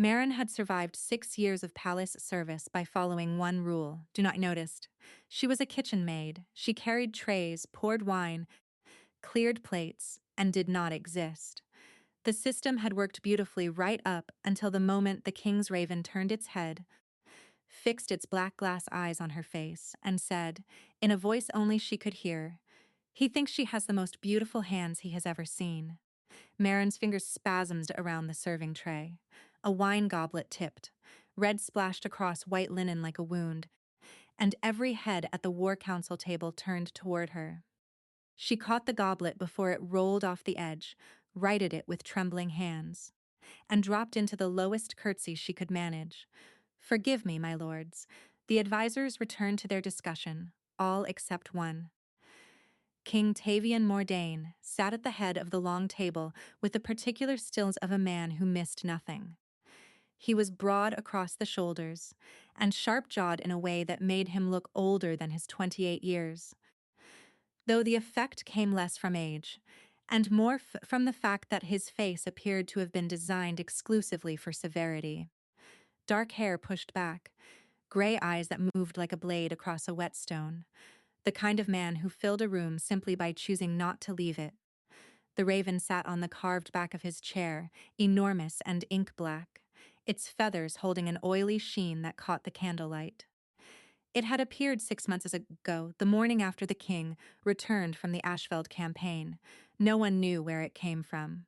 Marin had survived 6 years of palace service by following one rule: do not notice. She was a kitchen maid. She carried trays, poured wine, cleared plates, and did not exist. The system had worked beautifully right up until the moment the king's raven turned its head, fixed its black glass eyes on her face, and said, in a voice only she could hear, "He thinks she has the most beautiful hands he has ever seen." Marin's fingers spasmed around the serving tray. A wine goblet tipped. Red splashed across white linen like a wound, and every head at the war council table turned toward her. She caught the goblet before it rolled off the edge, righted it with trembling hands, and dropped into the lowest curtsy she could manage. "Forgive me, my lords." The advisors returned to their discussion, all except one. King Tavian Mordain sat at the head of the long table with the particular stills of a man who missed nothing. He was broad across the shoulders and sharp-jawed in a way that made him look older than his 28 years. Though the effect came less from age, and more from the fact that his face appeared to have been designed exclusively for severity. Dark hair pushed back, gray eyes that moved like a blade across a whetstone. The kind of man who filled a room simply by choosing not to leave it. The raven sat on the carved back of his chair, enormous and ink-black, its feathers holding an oily sheen that caught the candlelight. It had appeared 6 months ago, the morning after the king returned from the Ashfeld campaign. No one knew where it came from.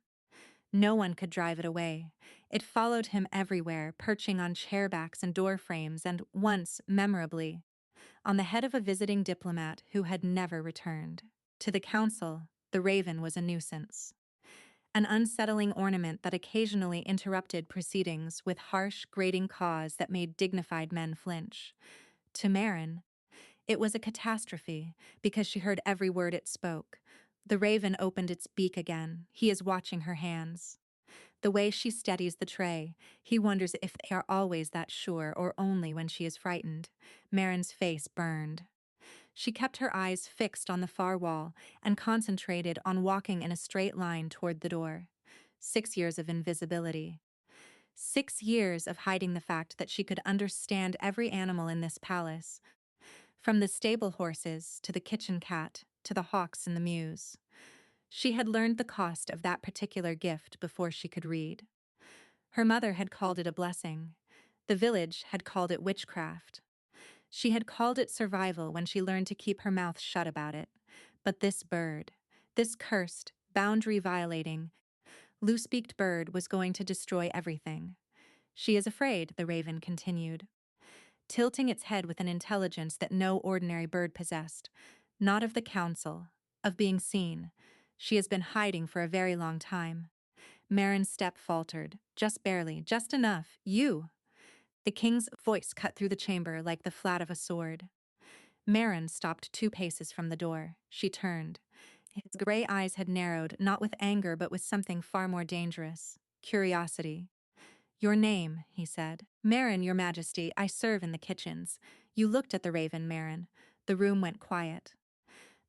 No one could drive it away. It followed him everywhere, perching on chairbacks and door frames, and once, memorably, on the head of a visiting diplomat who had never returned. To the council, the raven was a nuisance. An unsettling ornament that occasionally interrupted proceedings with harsh, grating caws that made dignified men flinch. To Marin, it was a catastrophe because she heard every word it spoke. The raven opened its beak again. He is watching her hands. The way she steadies the tray, he wonders if they are always that sure or only when she is frightened. Marin's face burned. She kept her eyes fixed on the far wall and concentrated on walking in a straight line toward the door. 6 years of invisibility. 6 years of hiding the fact that she could understand every animal in this palace, from the stable horses to the kitchen cat to the hawks in the mews. She had learned the cost of that particular gift before she could read. Her mother had called it a blessing. The village had called it witchcraft. She had called it survival when she learned to keep her mouth shut about it. But this bird, this cursed, boundary-violating, loose-beaked bird was going to destroy everything. "She is afraid," the raven continued, tilting its head with an intelligence that no ordinary bird possessed. "Not of the council, of being seen. She has been hiding for a very long time." Marin's step faltered, just barely, just enough. "You!" The king's voice cut through the chamber like the flat of a sword. Marin stopped 2 paces from the door. She turned. His gray eyes had narrowed, not with anger but with something far more dangerous: curiosity. "Your name," he said. "Marin, your majesty. I serve in the kitchens." You looked at the raven, Marin. The room went quiet.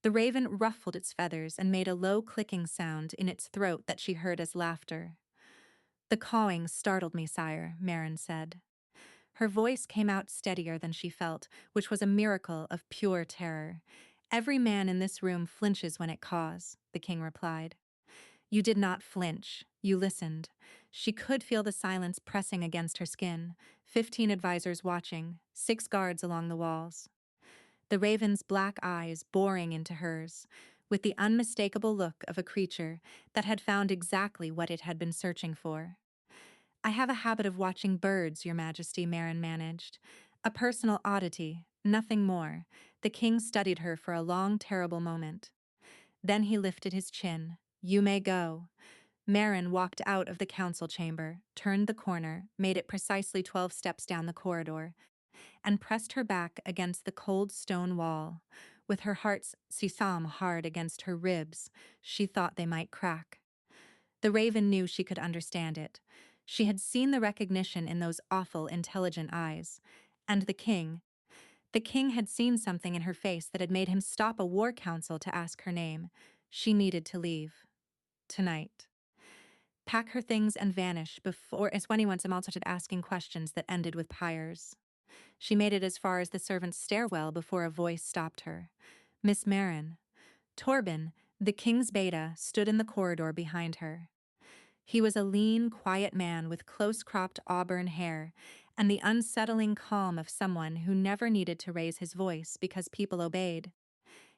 The raven ruffled its feathers and made a low clicking sound in its throat that she heard as laughter. "The cawing startled me, sire," Marin said. Her voice came out steadier than she felt, which was a miracle of pure terror. "Every man in this room flinches when it caws," the king replied. You did not flinch. You listened. She could feel the silence pressing against her skin. 15 advisors watching, 6 guards along the walls. The raven's black eyes boring into hers, with the unmistakable look of a creature that had found exactly what it had been searching for. "I have a habit of watching birds, your majesty," Marin managed. "A personal oddity, nothing more." The king studied her for a long, terrible moment. Then he lifted his chin. "You may go." Marin walked out of the council chamber, turned the corner, made it precisely 12 steps down the corridor, and pressed her back against the cold stone wall. With her heart's sisam hard against her ribs, she thought they might crack. The raven knew she could understand it. She had seen the recognition in those awful, intelligent eyes. And the king had seen something in her face that had made him stop a war council to ask her name. She needed to leave. Tonight. Pack her things and vanish before as when he once started asking questions that ended with pyres. She made it as far as the servants' stairwell before a voice stopped her. Miss Marin. Torben, the king's beta, stood in the corridor behind her. He was a lean, quiet man with close-cropped auburn hair and the unsettling calm of someone who never needed to raise his voice because people obeyed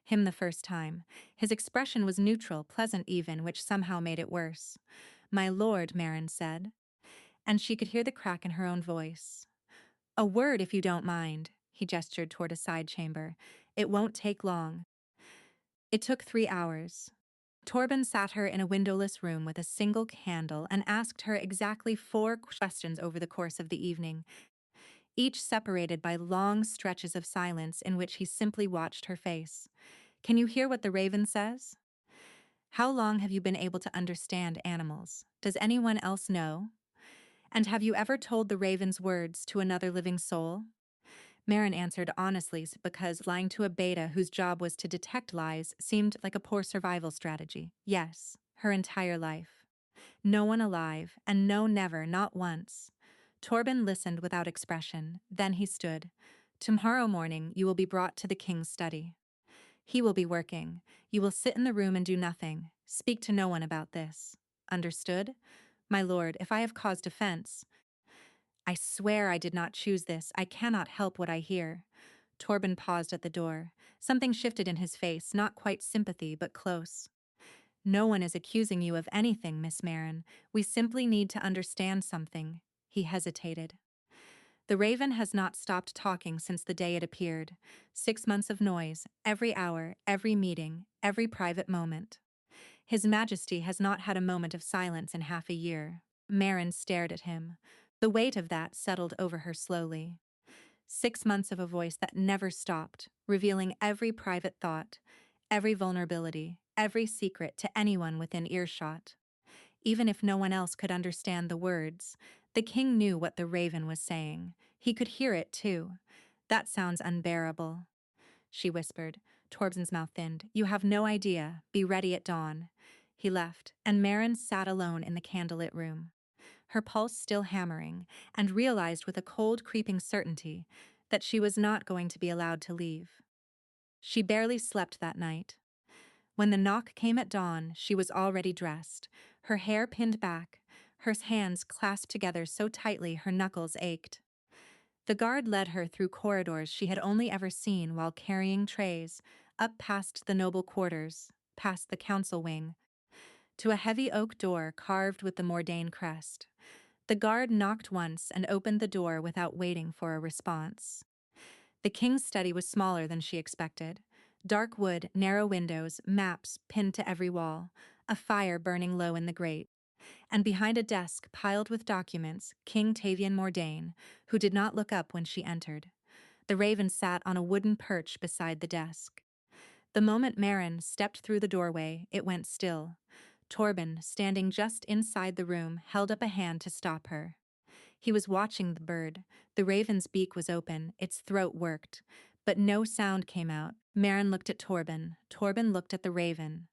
him the first time. His expression was neutral, pleasant even, which somehow made it worse. "My lord," Marin said, and she could hear the crack in her own voice. "A word, if you don't mind." He gestured toward a side chamber. "It won't take long." It took 3 hours. Torben sat her in a windowless room with a single candle and asked her exactly 4 questions over the course of the evening, each separated by long stretches of silence in which he simply watched her face. "Can you hear what the raven says? How long have you been able to understand animals? Does anyone else know? And have you ever told the raven's words to another living soul?" Marin answered honestly because lying to a beta whose job was to detect lies seemed like a poor survival strategy. Yes, her entire life. No one alive, and no, never, not once. Torben listened without expression. Then he stood. "Tomorrow morning you will be brought to the king's study. He will be working. You will sit in the room and do nothing. Speak to no one about this. Understood? My lord, if I have caused offense—" "I swear I did not choose this. I cannot help what I hear." Torben paused at the door. Something shifted in his face, not quite sympathy, but close. "No one is accusing you of anything, Miss Marin. We simply need to understand something." He hesitated. "The raven has not stopped talking since the day it appeared. 6 months of noise, every hour, every meeting, every private moment. His Majesty has not had a moment of silence in half a year." Marin stared at him. The weight of that settled over her slowly. 6 months of a voice that never stopped, revealing every private thought, every vulnerability, every secret to anyone within earshot. Even if no one else could understand the words, the king knew what the raven was saying. He could hear it, too. "That sounds unbearable," she whispered. Torben's mouth thinned. "You have no idea. Be ready at dawn." He left, and Marin sat alone in the candlelit room, her pulse still hammering, and realized with a cold, creeping certainty that she was not going to be allowed to leave. She barely slept that night. When the knock came at dawn, she was already dressed, her hair pinned back, her hands clasped together so tightly her knuckles ached. The guard led her through corridors she had only ever seen while carrying trays, up past the noble quarters, past the council wing, to a heavy oak door carved with the Mordain crest. The guard knocked once and opened the door without waiting for a response. The king's study was smaller than she expected. Dark wood, narrow windows, maps pinned to every wall, a fire burning low in the grate. And behind a desk piled with documents, King Tavian Mordain, who did not look up when she entered. The raven sat on a wooden perch beside the desk. The moment Marin stepped through the doorway, it went still. Torben, standing just inside the room, held up a hand to stop her. He was watching the bird. The raven's beak was open, its throat worked, but no sound came out. Marin looked at Torben. Torben looked at the raven.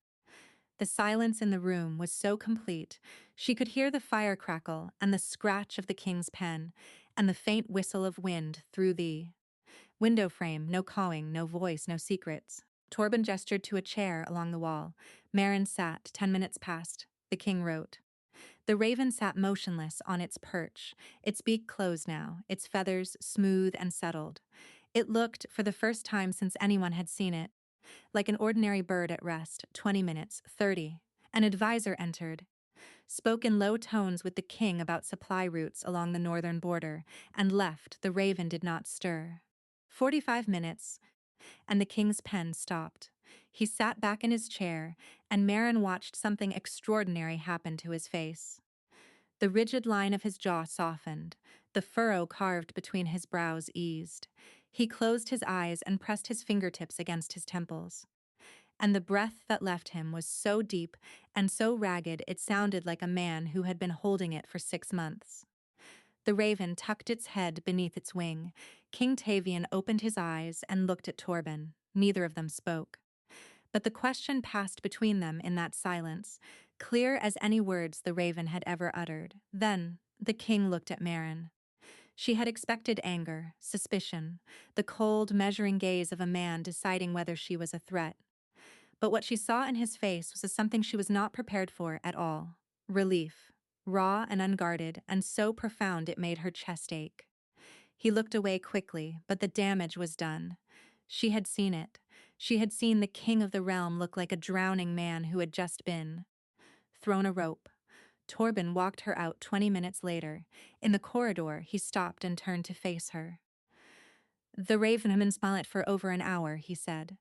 The silence in the room was so complete, she could hear the fire crackle and the scratch of the king's pen and the faint whistle of wind through the window frame. No cawing, no voice, no secrets. Torben gestured to a chair along the wall. Marin sat. 10 minutes passed. The king wrote. The raven sat motionless on its perch, its beak closed now, its feathers smooth and settled. It looked, for the first time since anyone had seen it, like an ordinary bird at rest. 20 minutes, 30. An advisor entered, spoke in low tones with the king about supply routes along the northern border, and left. The raven did not stir. 45 minutes, and the king's pen stopped. He sat back in his chair, and Marin watched something extraordinary happen to his face. The rigid line of his jaw softened. The furrow carved between his brows eased. He closed his eyes and pressed his fingertips against his temples. And the breath that left him was so deep and so ragged it sounded like a man who had been holding it for 6 months. The raven tucked its head beneath its wing. King Tavian opened his eyes and looked at Torben. Neither of them spoke. But the question passed between them in that silence, clear as any words the raven had ever uttered. Then, the king looked at Marin. She had expected anger, suspicion, the cold, measuring gaze of a man deciding whether she was a threat. But what she saw in his face was something she was not prepared for at all. Relief, raw and unguarded, and so profound it made her chest ache. He looked away quickly, but the damage was done. She had seen it. She had seen the king of the realm look like a drowning man who had just been thrown a rope. Torben walked her out 20 minutes later. In the corridor, he stopped and turned to face her. "The raven has been silent for over an hour," he said.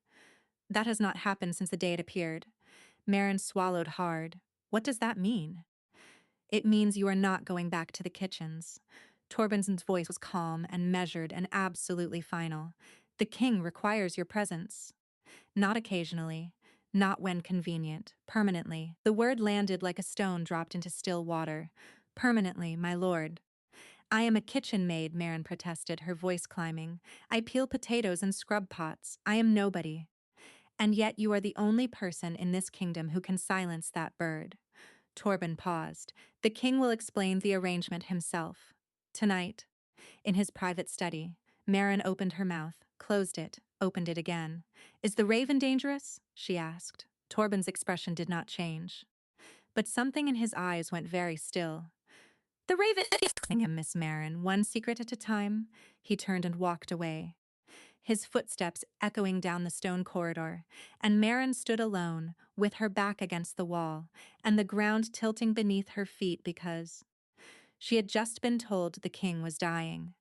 "That has not happened since the day it appeared." Marin swallowed hard. "What does that mean?" "It means you are not going back to the kitchens." Torben's voice was calm and measured and absolutely final. "The king requires your presence. Not occasionally. Not when convenient. Permanently." The word landed like a stone dropped into still water. "Permanently, my lord." "I am a kitchen maid," Marin protested, her voice climbing. "I peel potatoes and scrub pots. I am nobody. And yet you are the only person in this kingdom who can silence that bird." Torben paused. "The king will explain the arrangement himself. Tonight, in his private study." Marin opened her mouth, closed it, opened it again. "Is the raven dangerous?" she asked. Torben's expression did not change. But something in his eyes went very still. "The raven is killing him, Miss Marin, one secret at a time." He turned and walked away, his footsteps echoing down the stone corridor, and Marin stood alone, with her back against the wall, and the ground tilting beneath her feet because she had just been told the king was dying.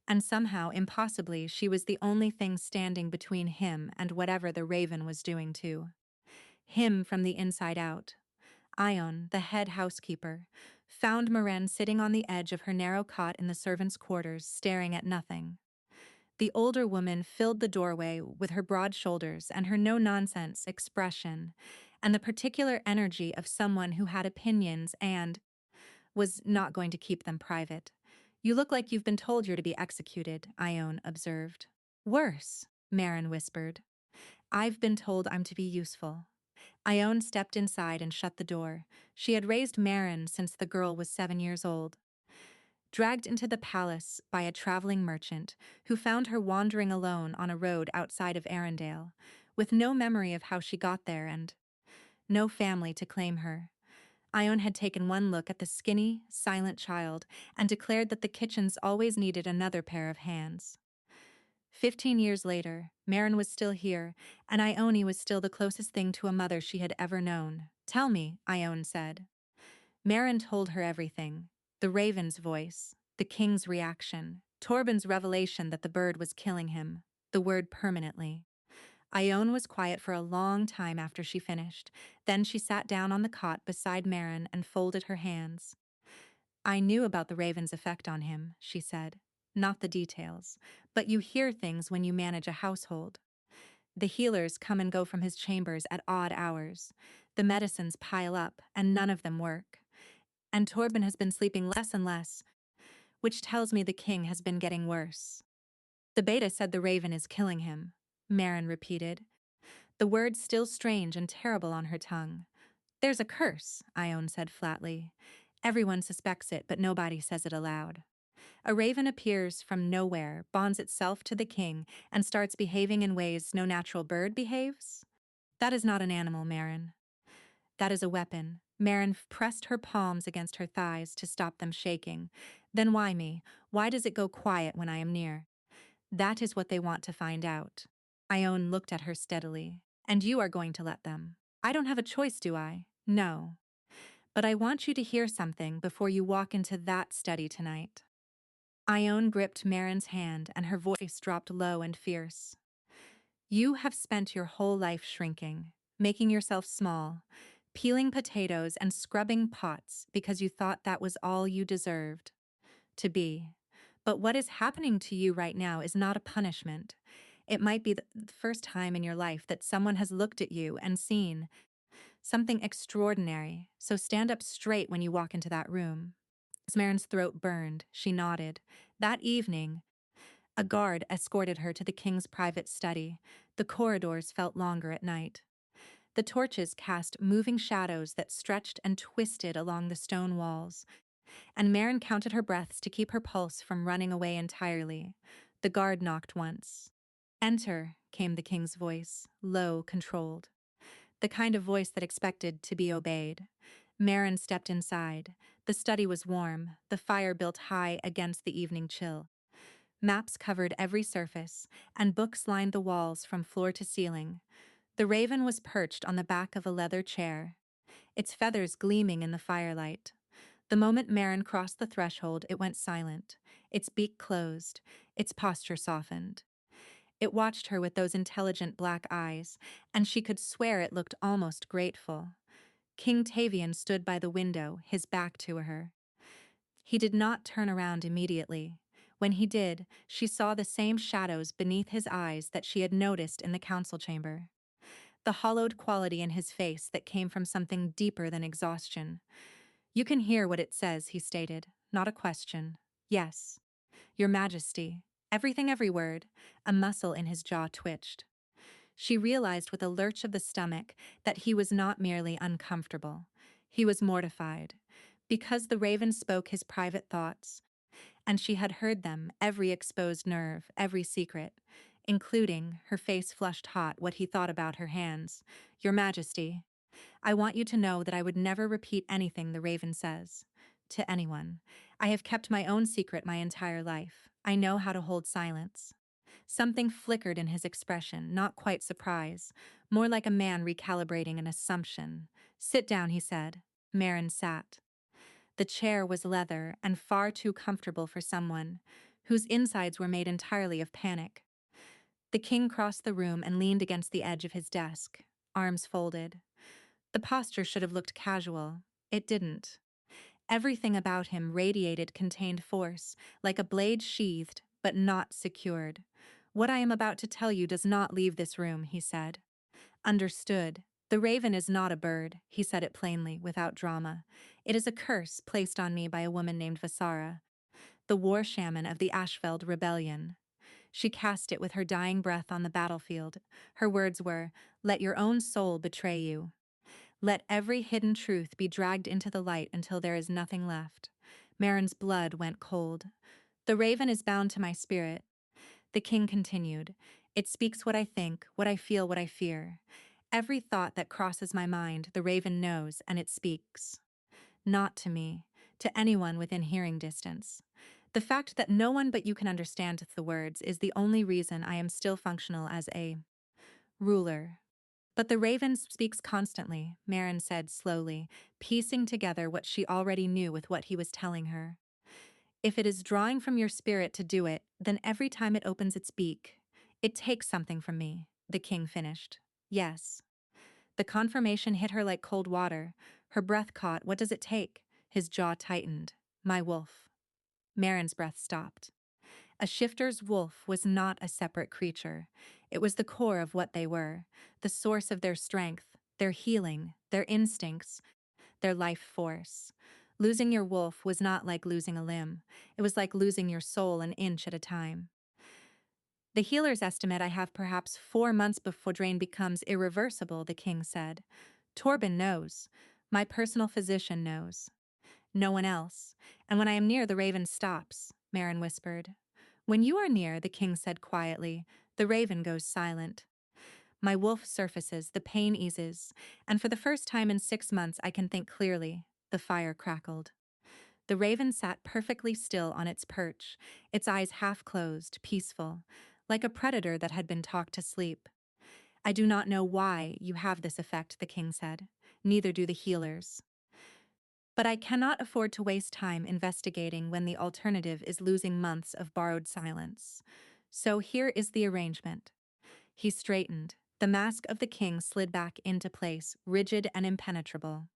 And somehow, impossibly, she was the only thing standing between him and whatever the raven was doing too. Him from the inside out. Ion, the head housekeeper, found Marin sitting on the edge of her narrow cot in the servants' quarters, staring at nothing. The older woman filled the doorway with her broad shoulders and her no-nonsense expression, and the particular energy of someone who had opinions and was not going to keep them private. "You look like you've been told you're to be executed," Ione observed. "Worse," Marin whispered. "I've been told I'm to be useful." Ione stepped inside and shut the door. She had raised Marin since the girl was 7 years old. Dragged into the palace by a traveling merchant who found her wandering alone on a road outside of Arendelle, with no memory of how she got there and no family to claim her. Ione had taken one look at the skinny, silent child and declared that the kitchens always needed another pair of hands. 15 years later, Marin was still here, and Ione was still the closest thing to a mother she had ever known. "Tell me," Ione said. Marin told her everything. The raven's voice, the king's reaction, Torben's revelation that the bird was killing him, the word permanently. Ione was quiet for a long time after she finished. Then she sat down on the cot beside Marin and folded her hands. "I knew about the raven's effect on him," she said. "Not the details. But you hear things when you manage a household. The healers come and go from his chambers at odd hours. The medicines pile up, and none of them work. And Torben has been sleeping less and less, which tells me the king has been getting worse." "The beta said the raven is killing him," Marin repeated, the word still strange and terrible on her tongue. "There's a curse," Ione said flatly. "Everyone suspects it, but nobody says it aloud. A raven appears from nowhere, bonds itself to the king, and starts behaving in ways no natural bird behaves. That is not an animal, Marin. That is a weapon." Marin pressed her palms against her thighs to stop them shaking. "Then why me? Why does it go quiet when I am near?" "That is what they want to find out." Ione looked at her steadily. "And you are going to let them. I don't have a choice, do I? No. But I want you to hear something before you walk into that study tonight." Ione gripped Marin's hand and her voice dropped low and fierce. "You have spent your whole life shrinking, making yourself small, peeling potatoes and scrubbing pots because you thought that was all you deserved to be. But what is happening to you right now is not a punishment. It might be the first time in your life that someone has looked at you and seen something extraordinary, so stand up straight when you walk into that room." As Marin's throat burned, she nodded. That evening, a guard escorted her to the king's private study. The corridors felt longer at night. The torches cast moving shadows that stretched and twisted along the stone walls, and Marin counted her breaths to keep her pulse from running away entirely. The guard knocked once. "Enter," came the king's voice, low, controlled. The kind of voice that expected to be obeyed. Marin stepped inside. The study was warm, the fire built high against the evening chill. Maps covered every surface, and books lined the walls from floor to ceiling. The raven was perched on the back of a leather chair, its feathers gleaming in the firelight. The moment Marin crossed the threshold, it went silent. Its beak closed, its posture softened. It watched her with those intelligent black eyes, and she could swear it looked almost grateful. King Tavian stood by the window, his back to her. He did not turn around immediately. When he did, she saw the same shadows beneath his eyes that she had noticed in the council chamber. The hollowed quality in his face that came from something deeper than exhaustion. "You can hear what it says," he stated, not a question. "Yes. Your Majesty." Everything, every word. A muscle in his jaw twitched. She realized with a lurch of the stomach that he was not merely uncomfortable. He was mortified. Because the raven spoke his private thoughts, and she had heard them, every exposed nerve, every secret, including, her face flushed hot, what he thought about her hands. "Your Majesty, I want you to know that I would never repeat anything the raven says. To anyone. I have kept my own secret my entire life. I know how to hold silence." Something flickered in his expression, not quite surprise, more like a man recalibrating an assumption. "Sit down," he said. Marin sat. The chair was leather and far too comfortable for someone whose insides were made entirely of panic. The king crossed the room and leaned against the edge of his desk, arms folded. The posture should have looked casual. It didn't. Everything about him radiated contained force, like a blade sheathed, but not secured. "What I am about to tell you does not leave this room," he said. "Understood. The raven is not a bird," he said it plainly, without drama. "It is a curse placed on me by a woman named Vasara, the war shaman of the Ashfeld Rebellion. She cast it with her dying breath on the battlefield. Her words were, 'Let your own soul betray you. Let every hidden truth be dragged into the light until there is nothing left.'" Marin's blood went cold. "The raven is bound to my spirit," the king continued. "It speaks what I think, what I feel, what I fear. Every thought that crosses my mind, the raven knows, and it speaks. Not to me, to anyone within hearing distance. The fact that no one but you can understand the words is the only reason I am still functional as a ruler." "But the raven speaks constantly," Marin said slowly, piecing together what she already knew with what he was telling her. "If it is drawing from your spirit to do it, then every time it opens its beak, it takes something from me," the king finished. "Yes." The confirmation hit her like cold water. Her breath caught. "What does it take?" His jaw tightened. "My wolf." Marin's breath stopped. A shifter's wolf was not a separate creature. It was the core of what they were, the source of their strength, their healing, their instincts, their life force. Losing your wolf was not like losing a limb. It was like losing your soul an inch at a time. "The healers estimate I have perhaps 4 months before drain becomes irreversible," the king said. "Torben knows. My personal physician knows. No one else. And when I am near, the raven stops," Marin whispered. "When you are near," the king said quietly, "the raven goes silent. My wolf surfaces, the pain eases, and for the first time in 6 months I can think clearly." The fire crackled. The raven sat perfectly still on its perch, its eyes half closed, peaceful, like a predator that had been talked to sleep. "I do not know why you have this effect," the king said. "Neither do the healers. But I cannot afford to waste time investigating when the alternative is losing months of borrowed silence. So here is the arrangement." He straightened. The mask of the king slid back into place, rigid and impenetrable.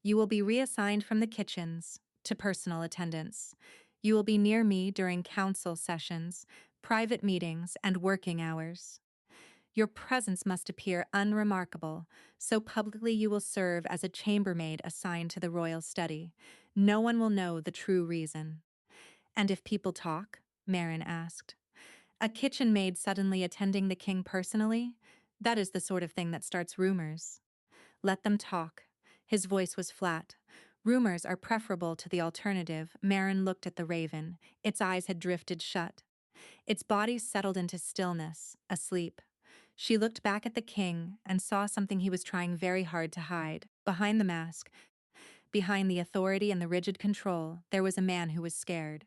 "You will be reassigned from the kitchens to personal attendance. You will be near me during council sessions, private meetings, and working hours. Your presence must appear unremarkable, so publicly you will serve as a chambermaid assigned to the royal study. No one will know the true reason." "And if people talk?" Marin asked. "A kitchen maid suddenly attending the king personally? That is the sort of thing that starts rumors." Let them talk. His voice was flat. Rumors are preferable to the alternative. Marin looked at the raven. Its eyes had drifted shut. Its body settled into stillness, asleep. She looked back at the king and saw something he was trying very hard to hide. Behind the mask, behind the authority and the rigid control, there was a man who was scared.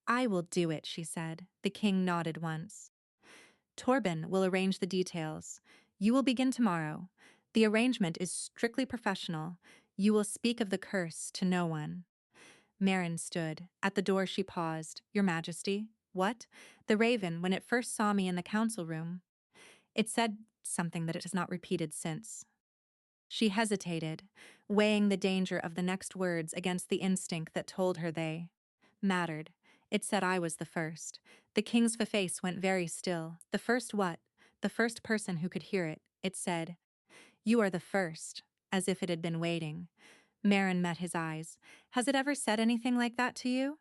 "I will do it," she said. The king nodded once. "Torben will arrange the details. You will begin tomorrow. The arrangement is strictly professional. You will speak of the curse to no one." Marin stood. At the door she paused. "Your Majesty?" "What?" "The raven, when it first saw me in the council room, it said something that it has not repeated since." She hesitated, weighing the danger of the next words against the instinct that told her they mattered. It said I was the first. The king's face went very still. "The first what?" "The first person who could hear it." It said, "You are the first," as if it had been waiting. Marin met his eyes. "Has it ever said anything like that to you?"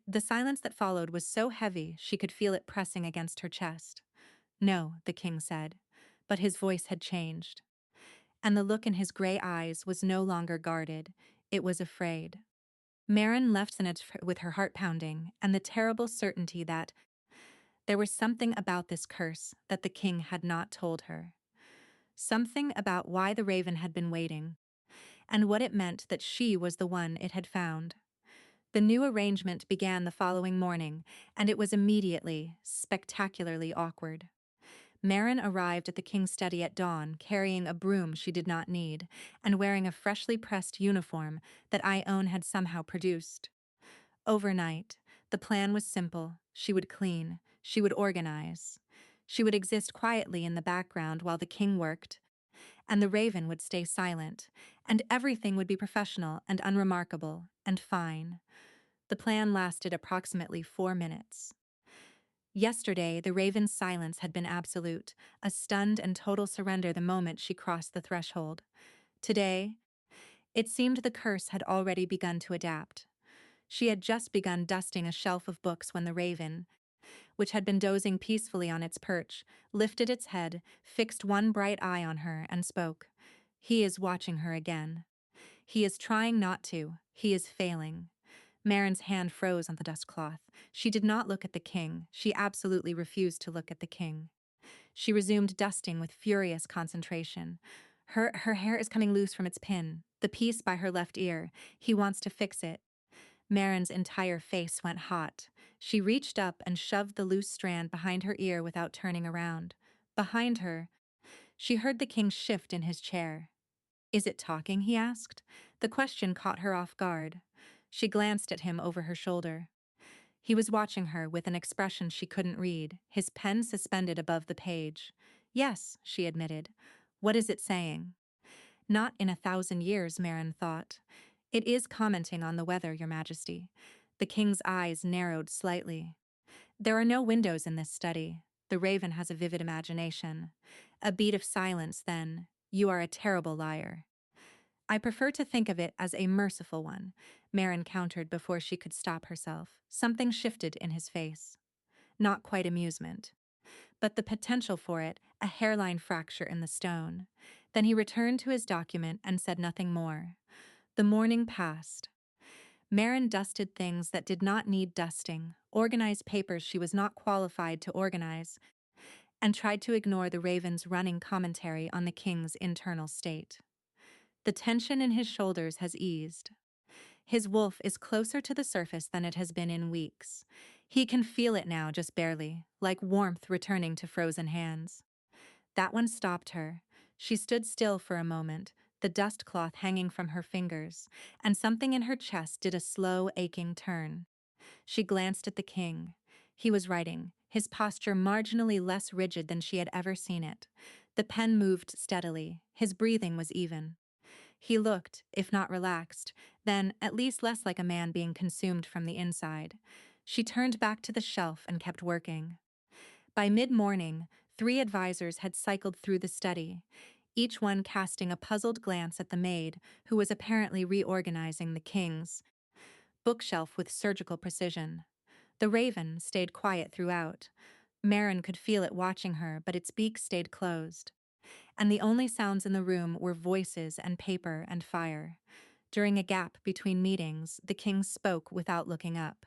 The silence that followed was so heavy she could feel it pressing against her chest. "No," the king said, but his voice had changed. And the look in his gray eyes was no longer guarded. It was afraid. Marin left Senate with her heart pounding and the terrible certainty that there was something about this curse that the king had not told her. Something about why the raven had been waiting, and what it meant that she was the one it had found. The new arrangement began the following morning, and it was immediately, spectacularly awkward. Marin arrived at the king's study at dawn, carrying a broom she did not need, and wearing a freshly pressed uniform that Ione had somehow produced. Overnight, the plan was simple. She would clean. She would organize. She would exist quietly in the background while the king worked, and the raven would stay silent, and everything would be professional and unremarkable and fine. The plan lasted approximately 4 minutes. Yesterday, the raven's silence had been absolute, a stunned and total surrender the moment she crossed the threshold. Today, it seemed the curse had already begun to adapt. She had just begun dusting a shelf of books when the raven, which had been dozing peacefully on its perch, lifted its head, fixed one bright eye on her, and spoke. He is watching her again. He is trying not to. He is failing. Marin's hand froze on the dust cloth. She did not look at the king. She absolutely refused to look at the king. She resumed dusting with furious concentration. Her hair is coming loose from its pin. The piece by her left ear. He wants to fix it. Marin's entire face went hot. She reached up and shoved the loose strand behind her ear without turning around. Behind her, she heard the king shift in his chair. "Is it talking?" he asked. The question caught her off guard. She glanced at him over her shoulder. He was watching her with an expression she couldn't read, his pen suspended above the page. "Yes," she admitted. "What is it saying?" "Not in 1,000 years," Marin thought. "It is commenting on the weather, Your Majesty." The king's eyes narrowed slightly. "There are no windows in this study. The raven has a vivid imagination." A beat of silence, then. "You are a terrible liar." "I prefer to think of it as a merciful one," Marin countered before she could stop herself. Something shifted in his face. Not quite amusement, but the potential for it, a hairline fracture in the stone. Then he returned to his document and said nothing more. The morning passed. Marin dusted things that did not need dusting, organized papers she was not qualified to organize, and tried to ignore the raven's running commentary on the king's internal state. The tension in his shoulders has eased. His wolf is closer to the surface than it has been in weeks. He can feel it now, just barely, like warmth returning to frozen hands. That one stopped her. She stood still for a moment, the dust cloth hanging from her fingers, and something in her chest did a slow, aching turn. She glanced at the king. He was writing, his posture marginally less rigid than she had ever seen it. The pen moved steadily. His breathing was even. He looked, if not relaxed, then at least less like a man being consumed from the inside. She turned back to the shelf and kept working. By mid-morning, 3 advisors had cycled through the study, each one casting a puzzled glance at the maid, who was apparently reorganizing the king's bookshelf with surgical precision. The raven stayed quiet throughout. Marin could feel it watching her, but its beak stayed closed. and the only sounds in the room were voices and paper and fire. During a gap between meetings, the king spoke without looking up.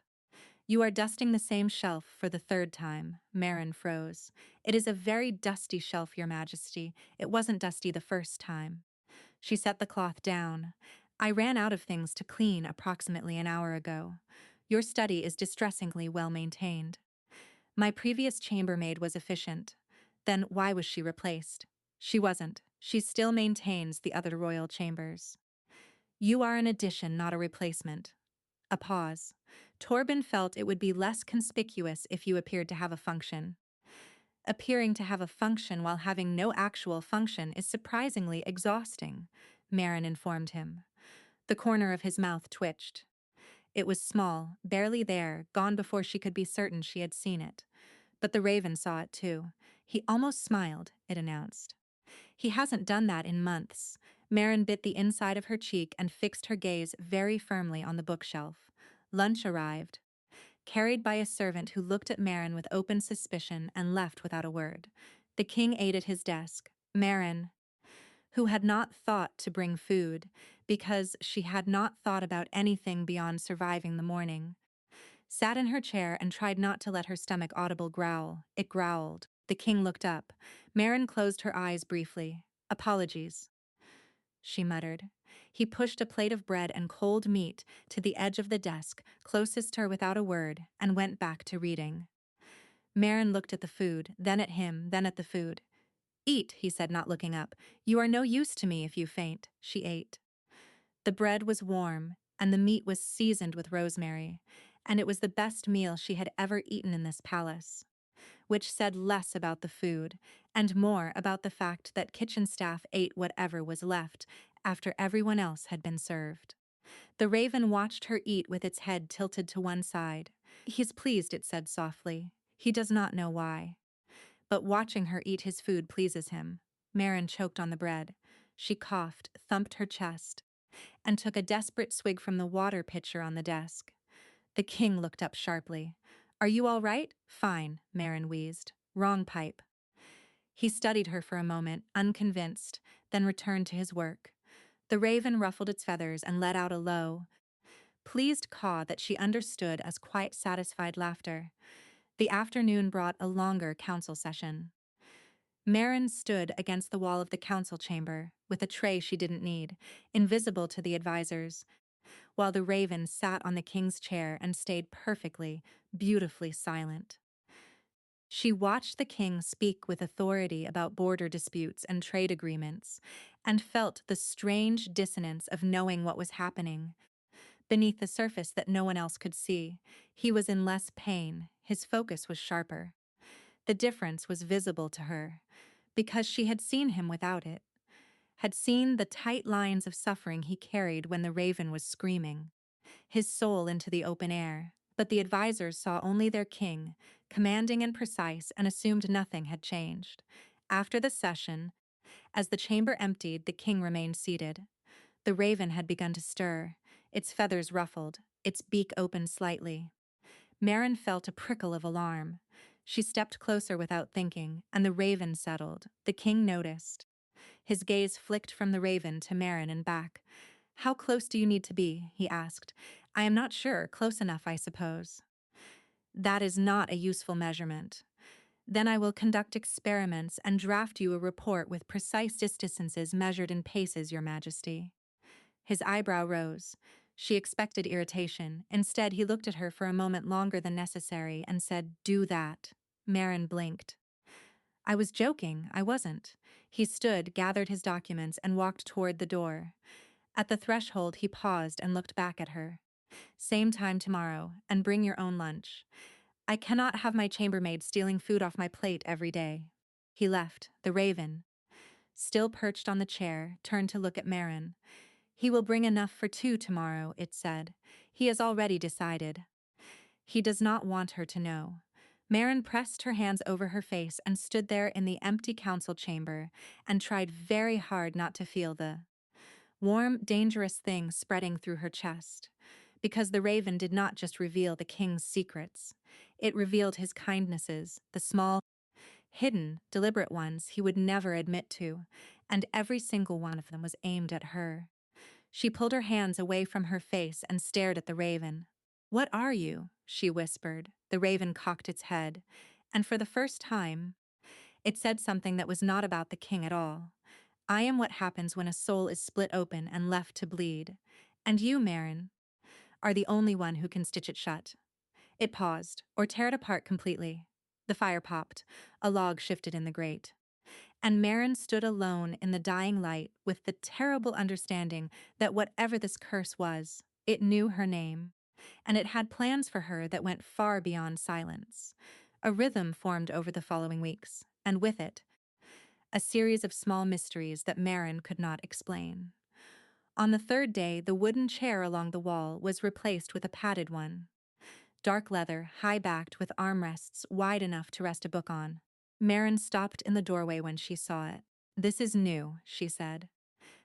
"You are dusting the same shelf for the third time." Marin froze. "It is a very dusty shelf, Your Majesty. It wasn't dusty the first time." She set the cloth down. "I ran out of things to clean approximately an hour ago. Your study is distressingly well maintained. My previous chambermaid was efficient. Then why was she replaced? She wasn't. She still maintains the other royal chambers. You are an addition, not a replacement." A pause. Torben felt it would be less conspicuous if you appeared to have a function. Appearing to have a function while having no actual function is surprisingly exhausting, Marin informed him. The corner of his mouth twitched. It was small, barely there, gone before she could be certain she had seen it. But the raven saw it too. He almost smiled, it announced. He hasn't done that in months. Marin bit the inside of her cheek and fixed her gaze very firmly on the bookshelf. Lunch arrived, carried by a servant who looked at Marin with open suspicion and left without a word. The king ate at his desk. Marin, who had not thought to bring food, because she had not thought about anything beyond surviving the morning, sat in her chair and tried not to let her stomach audible growl. It growled. The king looked up. Marin closed her eyes briefly. "Apologies," she muttered. He pushed a plate of bread and cold meat to the edge of the desk, closest to her without a word, and went back to reading. Marin looked at the food, then at him, then at the food. "Eat," he said, not looking up. "You are no use to me if you faint." She ate. The bread was warm, and the meat was seasoned with rosemary, and it was the best meal she had ever eaten in this palace, which said less about the food and more about the fact that kitchen staff ate whatever was left after everyone else had been served. The raven watched her eat with its head tilted to one side. "He's pleased," it said softly. "He does not know why. But watching her eat his food pleases him." Marin choked on the bread. She coughed, thumped her chest, and took a desperate swig from the water pitcher on the desk. The king looked up sharply. "Are you all right?" "Fine," Marin wheezed. "Wrong pipe." He studied her for a moment, unconvinced, then returned to his work. The raven ruffled its feathers and let out a low, pleased caw that she understood as quite satisfied laughter. The afternoon brought a longer council session. Marin stood against the wall of the council chamber, with a tray she didn't need, invisible to the advisors, while the raven sat on the king's chair and stayed perfectly, beautifully silent. She watched the king speak with authority about border disputes and trade agreements, and felt the strange dissonance of knowing what was happening beneath the surface that no one else could see. He was in less pain, his focus was sharper. The difference was visible to her, because she had seen him without it, had seen the tight lines of suffering he carried when the raven was screaming, his soul into the open air. But the advisors saw only their king, commanding and precise, and assumed nothing had changed. After the session, as the chamber emptied, the king remained seated. The raven had begun to stir, its feathers ruffled, its beak opened slightly. Marin felt a prickle of alarm. She stepped closer without thinking, and the raven settled. The king noticed. His gaze flicked from the raven to Marin and back. "How close do you need to be?" he asked. "I am not sure. Close enough, I suppose." "That is not a useful measurement. Then I will conduct experiments and draft you a report with precise distances measured in paces, Your Majesty." His eyebrow rose. She expected irritation. Instead, he looked at her for a moment longer than necessary and said, "Do that." Marin blinked. "I was joking. I wasn't." He stood, gathered his documents, and walked toward the door. At the threshold, he paused and looked back at her. "Same time tomorrow, and bring your own lunch. I cannot have my chambermaid stealing food off my plate every day." He left. The raven, still perched on the chair, turned to look at Marin. "He will bring enough for 2 tomorrow," it said. "He has already decided. He does not want her to know." Marin pressed her hands over her face and stood there in the empty council chamber and tried very hard not to feel the warm, dangerous thing spreading through her chest. Because the raven did not just reveal the king's secrets. It revealed his kindnesses, the small, hidden, deliberate ones he would never admit to, and every single one of them was aimed at her. She pulled her hands away from her face and stared at the raven. "What are you?" she whispered. The raven cocked its head, and for the first time, it said something that was not about the king at all. "I am what happens when a soul is split open and left to bleed. And you, Marin, are the only one who can stitch it shut." It paused, or tear it apart completely. The fire popped. A log shifted in the grate. And Marin stood alone in the dying light with the terrible understanding that whatever this curse was, it knew her name, and it had plans for her that went far beyond silence. A rhythm formed over the following weeks, and with it, a series of small mysteries that Marin could not explain. On the third day, the wooden chair along the wall was replaced with a padded one. Dark leather, high-backed with armrests wide enough to rest a book on. Marin stopped in the doorway when she saw it. "This is new," she said.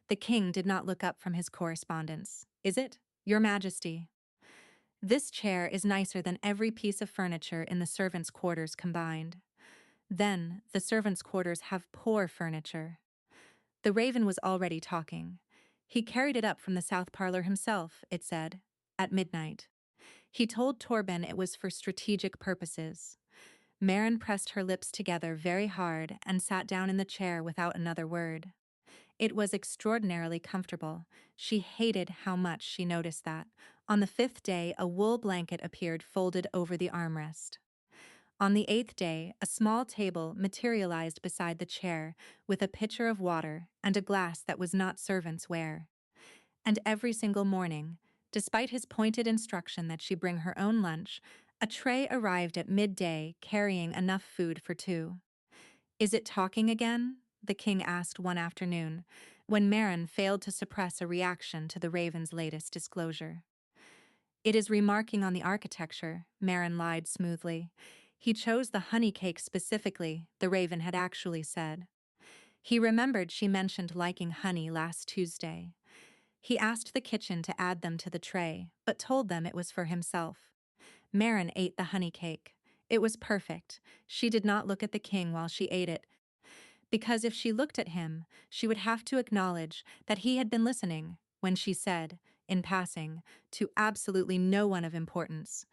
The king did not look up from his correspondence. "Is it? Your Majesty." "This chair is nicer than every piece of furniture in the servants' quarters combined." "Then the servants' quarters have poor furniture." The raven was already talking. "He carried it up from the south parlor himself," it said, "at midnight. He told Torben it was for strategic purposes." Marin pressed her lips together very hard and sat down in the chair without another word. It was extraordinarily comfortable. She hated how much she noticed that. On the fifth day, a wool blanket appeared folded over the armrest. On the eighth day, a small table materialized beside the chair with a pitcher of water and a glass that was not servants' ware. And every single morning, despite his pointed instruction that she bring her own lunch, a tray arrived at midday carrying enough food for two. "Is it talking again?" the king asked one afternoon, when Marin failed to suppress a reaction to the raven's latest disclosure. "It is remarking on the architecture," Marin lied smoothly. "He chose the honey cake specifically," the raven had actually said. He remembered she mentioned liking honey last Tuesday. He asked the kitchen to add them to the tray, but told them it was for himself. Marin ate the honey cake. It was perfect. She did not look at the king while she ate it, because if she looked at him, she would have to acknowledge that he had been listening when she said, in passing, to absolutely no one of importance,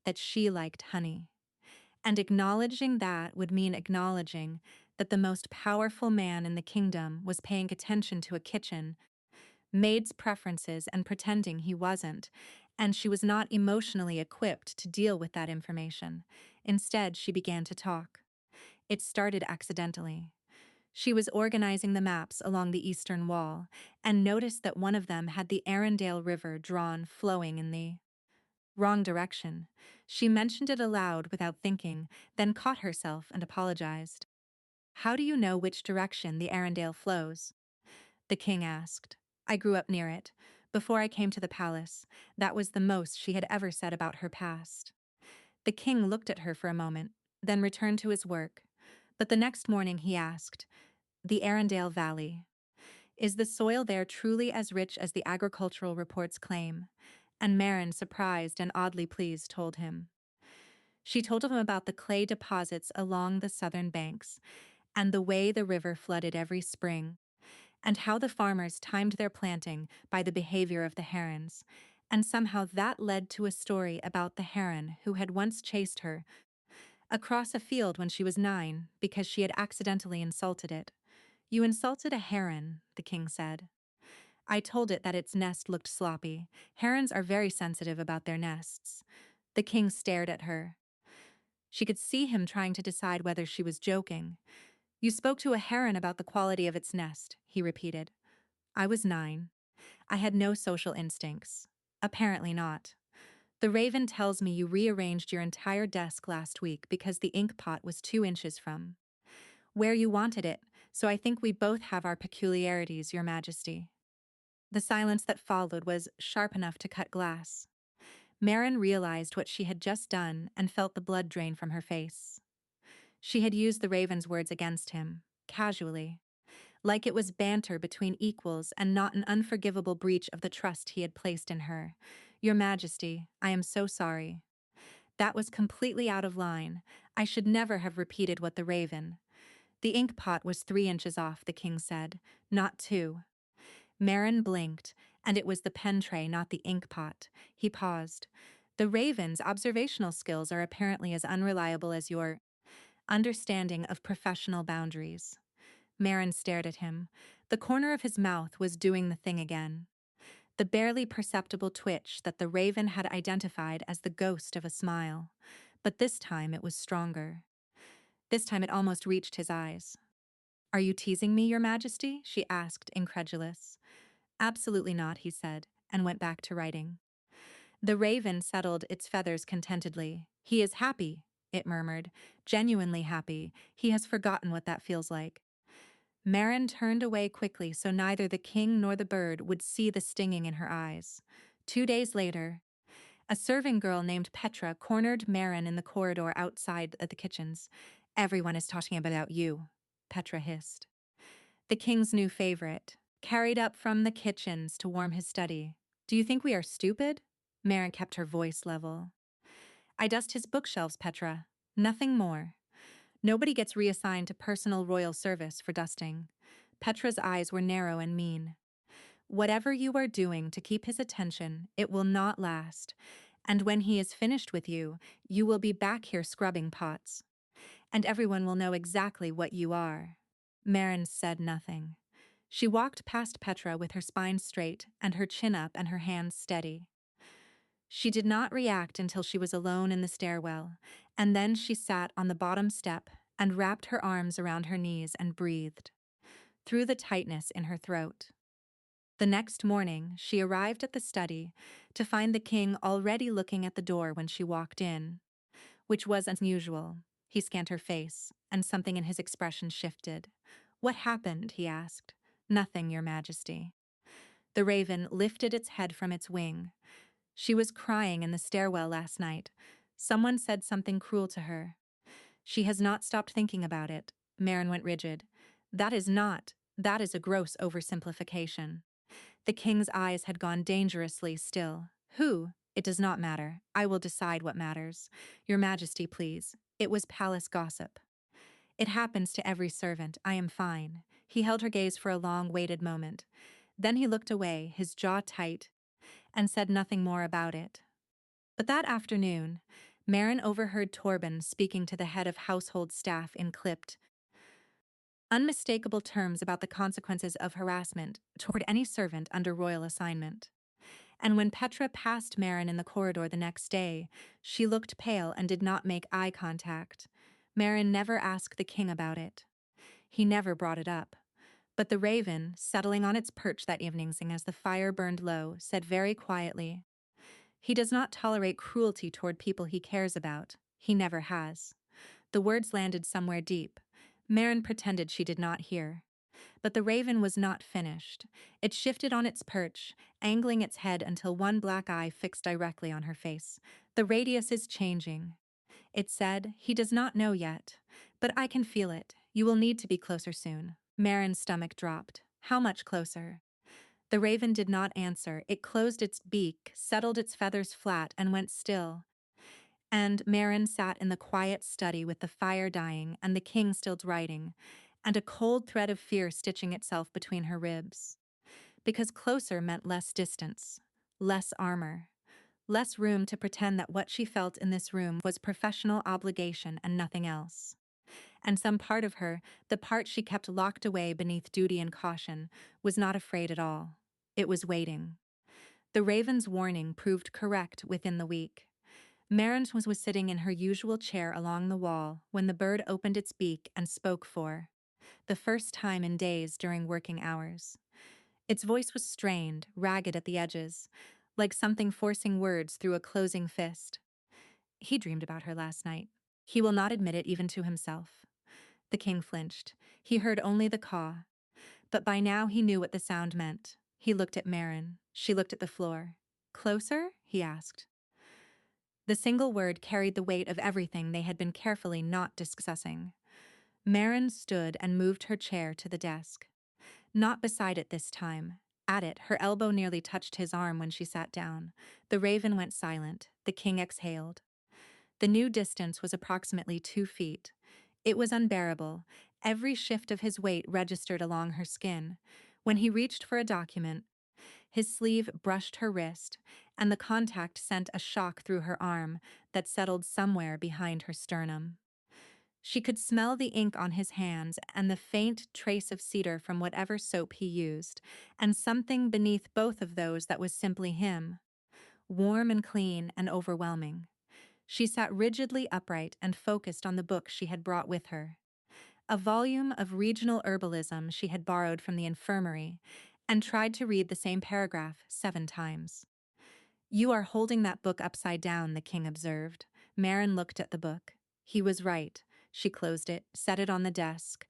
that she liked honey. And acknowledging that would mean acknowledging that the most powerful man in the kingdom was paying attention to a kitchen, Maid's preferences, and pretending he wasn't, and she was not emotionally equipped to deal with that information. Instead, she began to talk. It started accidentally. She was organizing the maps along the eastern wall and noticed that one of them had the Arundel River drawn flowing in the wrong direction. She mentioned it aloud without thinking, then caught herself and apologized. "How do you know which direction the Arundel flows?" the king asked. "I grew up near it. Before I came to the palace, that was the most she had ever said about her past." The king looked at her for a moment, then returned to his work. But the next morning he asked, "The Arundel Valley. Is the soil there truly as rich as the agricultural reports claim?" And Marin, surprised and oddly pleased, told him. She told him about the clay deposits along the southern banks, and the way the river flooded every spring, and how the farmers timed their planting by the behavior of the herons, and somehow that led to a story about the heron who had once chased her across a field when she was 9 because she had accidentally insulted it. "You insulted a heron," the king said. "I told it that its nest looked sloppy. Herons are very sensitive about their nests." The king stared at her. She could see him trying to decide whether she was joking. "You spoke to a heron about the quality of its nest," he repeated. "I was 9. I had no social instincts." "Apparently not. The raven tells me you rearranged your entire desk last week because the ink pot was 2 inches from where you wanted it, so I think we both have our peculiarities, Your Majesty." The silence that followed was sharp enough to cut glass. Marin realized what she had just done and felt the blood drain from her face. She had used the raven's words against him, casually, like it was banter between equals and not an unforgivable breach of the trust he had placed in her. "Your Majesty, I am so sorry." That was completely out of line. I should never have repeated what the raven. The ink pot was 3 inches off, the king said, not 2. Marin blinked, and it was the pen tray, not the ink pot. He paused. The raven's observational skills are apparently as unreliable as your understanding of professional boundaries. Marin stared at him. The corner of his mouth was doing the thing again. The barely perceptible twitch that the raven had identified as the ghost of a smile. But this time it was stronger. This time it almost reached his eyes. "Are you teasing me, Your Majesty?" she asked, incredulous. "Absolutely not," he said, and went back to writing. The raven settled its feathers contentedly. "He is happy," it murmured, "genuinely happy. He has forgotten what that feels like." Marin turned away quickly so neither the king nor the bird would see the stinging in her eyes. 2 days later, a serving girl named Petra cornered Marin in the corridor outside the kitchens. "Everyone is talking about you," Petra hissed. The king's new favorite, carried up from the kitchens to warm his study. "Do you think we are stupid?" Marin kept her voice level. "I dust his bookshelves, Petra. Nothing more. Nobody gets reassigned to personal royal service for dusting." Petra's eyes were narrow and mean. "Whatever you are doing to keep his attention, it will not last. And when he is finished with you, you will be back here scrubbing pots. And everyone will know exactly what you are." Marin said nothing. She walked past Petra with her spine straight and her chin up and her hands steady. She did not react until she was alone in the stairwell, and then she sat on the bottom step and wrapped her arms around her knees and breathed through the tightness in her throat. The next morning, she arrived at the study to find the king already looking at the door when she walked in, which was unusual. He scanned her face, and something in his expression shifted. "What happened?" he asked. "Nothing, Your Majesty." The raven lifted its head from its wing. "She was crying in the stairwell last night. Someone said something cruel to her. She has not stopped thinking about it." Marin went rigid. That is a gross oversimplification." The king's eyes had gone dangerously still. "Who? It does not matter. I will decide what matters. Your Majesty, please. It was palace gossip." "It happens to every servant. I am fine." He held her gaze for a long, waited moment. Then he looked away, his jaw tight, and said nothing more about it. But that afternoon, Marin overheard Torben speaking to the head of household staff in clipped, unmistakable terms about the consequences of harassment toward any servant under royal assignment. And when Petra passed Marin in the corridor the next day, she looked pale and did not make eye contact. Marin never asked the king about it. He never brought it up. But the raven, settling on its perch that evening as the fire burned low, said very quietly, "He does not tolerate cruelty toward people he cares about. He never has." The words landed somewhere deep. Marin pretended she did not hear. But the raven was not finished. It shifted on its perch, angling its head until one black eye fixed directly on her face. "The radius is changing," it said. "He does not know yet. But I can feel it. You will need to be closer soon." Marin's stomach dropped. "How much closer?" The raven did not answer. It closed its beak, settled its feathers flat, and went still. And Marin sat in the quiet study with the fire dying and the king still writing, and a cold thread of fear stitching itself between her ribs. Because closer meant less distance, less armor, less room to pretend that what she felt in this room was professional obligation and nothing else. And some part of her, the part she kept locked away beneath duty and caution, was not afraid at all. It was waiting. The raven's warning proved correct within the week. Marin was sitting in her usual chair along the wall when the bird opened its beak and spoke for the first time in days during working hours. Its voice was strained, ragged at the edges, like something forcing words through a closing fist. He dreamed about her last night. He will not admit it even to himself. The king flinched. He heard only the caw. But by now he knew what the sound meant. He looked at Marin. She looked at the floor. "Closer?" he asked. The single word carried the weight of everything they had been carefully not discussing. Marin stood and moved her chair to the desk. Not beside it this time. At it, her elbow nearly touched his arm when she sat down. The raven went silent. The king exhaled. The new distance was approximately 2 feet. It was unbearable. Every shift of his weight registered along her skin. When he reached for a document, his sleeve brushed her wrist, and the contact sent a shock through her arm that settled somewhere behind her sternum. She could smell the ink on his hands and the faint trace of cedar from whatever soap he used, and something beneath both of those that was simply him, warm and clean and overwhelming. She sat rigidly upright and focused on the book she had brought with her, a volume of regional herbalism she had borrowed from the infirmary, and tried to read the same paragraph 7 times. "You are holding that book upside down," the king observed. Marin looked at the book. He was right. She closed it, set it on the desk,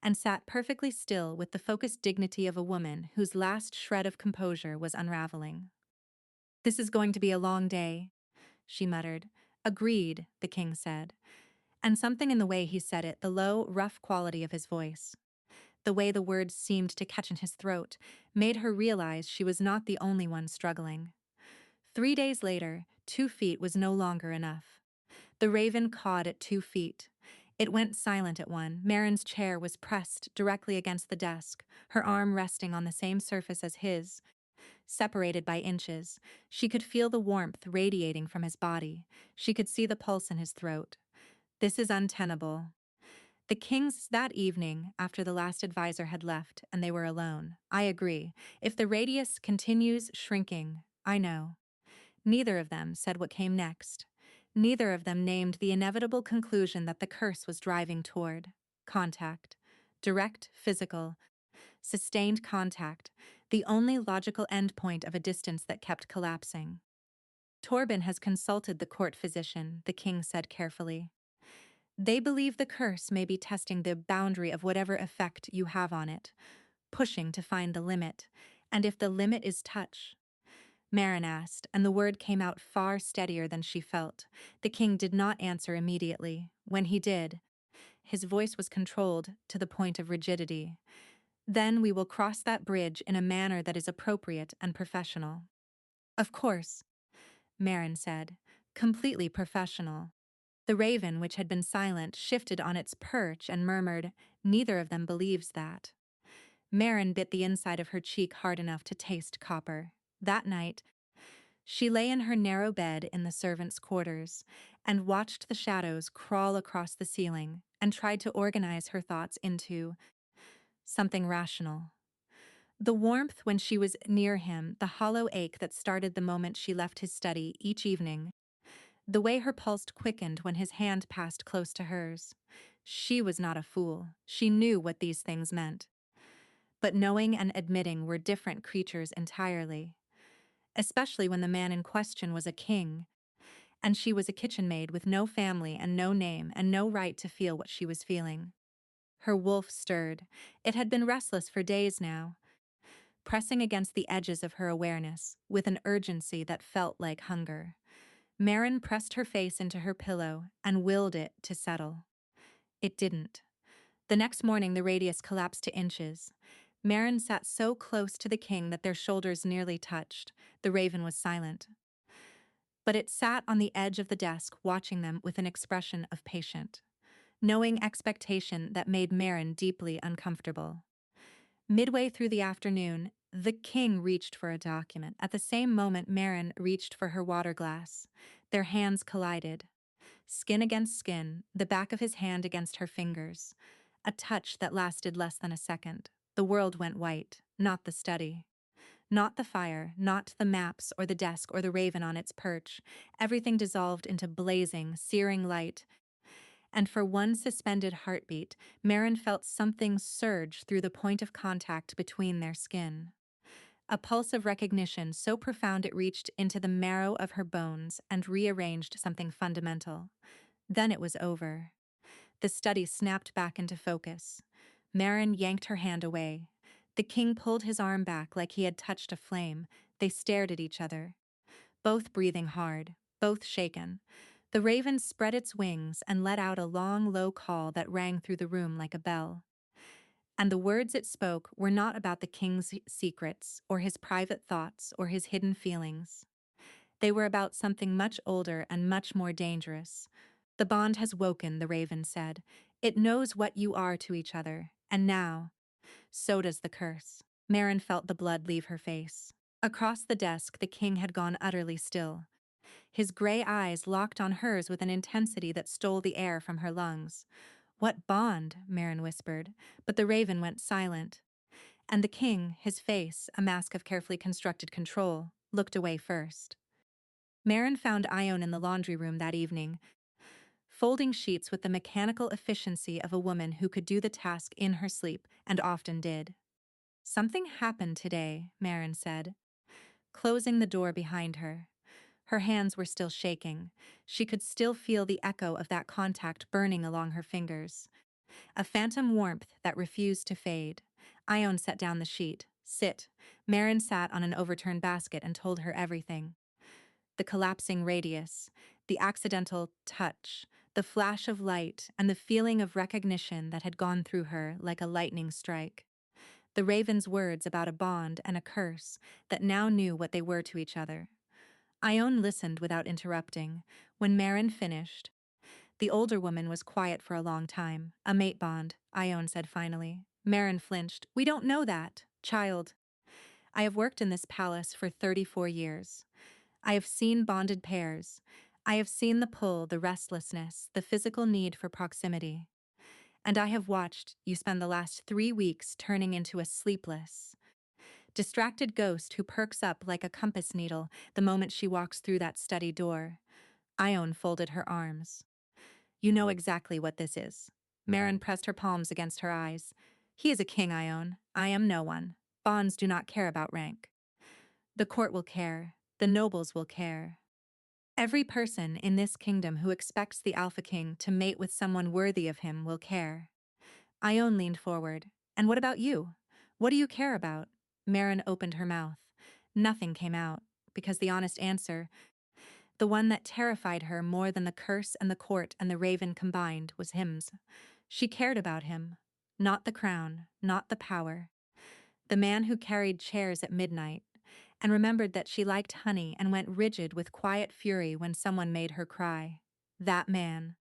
and sat perfectly still with the focused dignity of a woman whose last shred of composure was unraveling. "This is going to be a long day," she muttered. "Agreed," the king said. And something in the way he said it, the low, rough quality of his voice, the way the words seemed to catch in his throat, made her realize she was not the only one struggling. 3 days later, 2 feet was no longer enough. The raven cawed at 2 feet. It went silent at one. Marin's chair was pressed directly against the desk, her arm resting on the same surface as his, separated by inches. She could feel the warmth radiating from his body. She could see the pulse in his throat. "This is untenable." The kings that evening, after the last advisor had left and they were alone. "I agree. If the radius continues shrinking, I know." Neither of them said what came next. Neither of them named the inevitable conclusion that the curse was driving toward: contact. Direct, physical, sustained contact, the only logical endpoint of a distance that kept collapsing. "Torben has consulted the court physician," the king said carefully. "They believe the curse may be testing the boundary of whatever effect you have on it, pushing to find the limit. And if the limit is touch—" Marin asked, and the word came out far steadier than she felt. The king did not answer immediately. When he did, his voice was controlled to the point of rigidity. "Then we will cross that bridge in a manner that is appropriate and professional." "Of course," Marin said, "completely professional." The raven, which had been silent, shifted on its perch and murmured, "Neither of them believes that." Marin bit the inside of her cheek hard enough to taste copper. That night, she lay in her narrow bed in the servants' quarters and watched the shadows crawl across the ceiling and tried to organize her thoughts into something rational. The warmth when she was near him, the hollow ache that started the moment she left his study each evening, the way her pulse quickened when his hand passed close to hers. She was not a fool. She knew what these things meant. But knowing and admitting were different creatures entirely, especially when the man in question was a king, and she was a kitchen maid with no family and no name and no right to feel what she was feeling. Her wolf stirred. It had been restless for days now, pressing against the edges of her awareness with an urgency that felt like hunger. Marin pressed her face into her pillow and willed it to settle. It didn't. The next morning, the radius collapsed to inches. Marin sat so close to the king that their shoulders nearly touched. The raven was silent, but it sat on the edge of the desk, watching them with an expression of patient, knowing expectation that made Marin deeply uncomfortable. Midway through the afternoon, the king reached for a document. At the same moment, Marin reached for her water glass. Their hands collided. Skin against skin, the back of his hand against her fingers. A touch that lasted less than a second. The world went white, not the study. Not the fire, not the maps or the desk or the raven on its perch. Everything dissolved into blazing, searing light. And for one suspended heartbeat, Marin felt something surge through the point of contact between their skin. A pulse of recognition so profound it reached into the marrow of her bones and rearranged something fundamental. Then it was over. The study snapped back into focus. Marin yanked her hand away. The king pulled his arm back like he had touched a flame. They stared at each other, both breathing hard, both shaken. The raven spread its wings and let out a long, low call that rang through the room like a bell. And the words it spoke were not about the king's secrets, or his private thoughts, or his hidden feelings. They were about something much older and much more dangerous. The bond has woken, the raven said. It knows what you are to each other, and now, so does the curse. Marin felt the blood leave her face. Across the desk, the king had gone utterly still. His gray eyes locked on hers with an intensity that stole the air from her lungs. What bond? Marin whispered, but the raven went silent. And the king, his face, a mask of carefully constructed control, looked away first. Marin found Ione in the laundry room that evening, folding sheets with the mechanical efficiency of a woman who could do the task in her sleep, and often did. Something happened today, Marin said, closing the door behind her. Her hands were still shaking. She could still feel the echo of that contact burning along her fingers. A phantom warmth that refused to fade. Ione set down the sheet. Sit. Marin sat on an overturned basket and told her everything. The collapsing radius, the accidental touch, the flash of light, and the feeling of recognition that had gone through her like a lightning strike. The raven's words about a bond and a curse that now knew what they were to each other. Ione listened without interrupting. When Marin finished, the older woman was quiet for a long time. A mate bond, Ione said finally. Marin flinched. We don't know that, child. I have worked in this palace for 34 years. I have seen bonded pairs. I have seen the pull, the restlessness, the physical need for proximity. And I have watched you spend the last 3 weeks turning into a sleepless, distracted ghost who perks up like a compass needle the moment she walks through that study door. Ione folded her arms. You know exactly what this is. Marin pressed her palms against her eyes. He is a king, Ione. I am no one. Bonds do not care about rank. The court will care. The nobles will care. Every person in this kingdom who expects the Alpha King to mate with someone worthy of him will care. Ione leaned forward. And what about you? What do you care about? Marin opened her mouth. Nothing came out, because the honest answer, the one that terrified her more than the curse and the court and the raven combined, was him's. She cared about him. Not the crown, not the power. The man who carried chairs at midnight, and remembered that she liked honey and went rigid with quiet fury when someone made her cry. That man.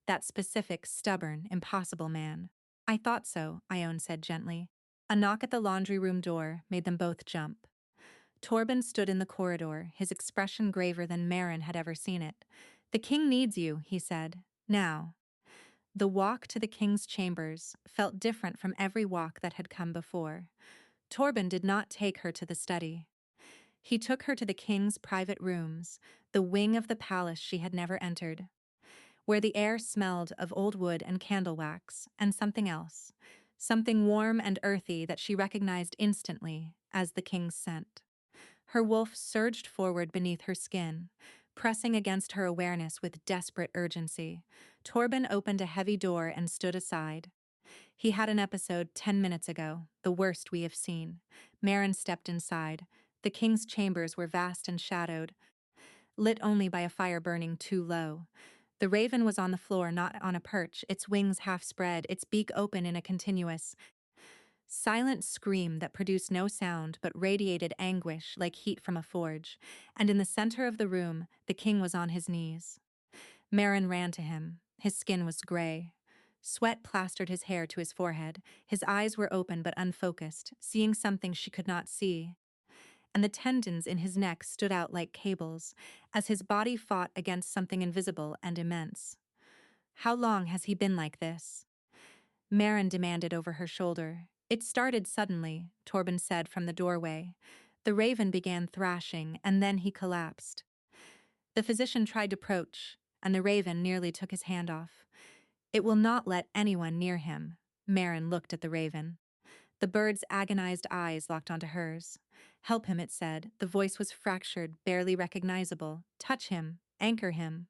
That specific, stubborn, impossible man. I thought so, Ione said gently. A knock at the laundry room door made them both jump. Torben stood in the corridor, his expression graver than Marin had ever seen it. The king needs you, he said. Now. The walk to the king's chambers felt different from every walk that had come before. Torben did not take her to the study. He took her to the king's private rooms, the wing of the palace she had never entered, where the air smelled of old wood and candle wax, and something else, something warm and earthy that she recognized instantly as the king's scent. Her wolf surged forward beneath her skin, pressing against her awareness with desperate urgency. Torben opened a heavy door and stood aside. He had an episode 10 minutes ago, the worst we have seen. Marin stepped inside. The king's chambers were vast and shadowed, lit only by a fire burning too low. The raven was on the floor, not on a perch, its wings half spread, its beak open in a continuous, silent scream that produced no sound but radiated anguish like heat from a forge. And in the center of the room, the king was on his knees. Marin ran to him. His skin was gray. Sweat plastered his hair to his forehead. His eyes were open but unfocused, seeing something she could not see. And the tendons in his neck stood out like cables, as his body fought against something invisible and immense. How long has he been like this? Marin demanded over her shoulder. It started suddenly, Torben said from the doorway. The raven began thrashing, and then he collapsed. The physician tried to approach, and the raven nearly took his hand off. It will not let anyone near him. Marin looked at the raven. The bird's agonized eyes locked onto hers. Help him, it said. The voice was fractured, barely recognizable. Touch him. Anchor him.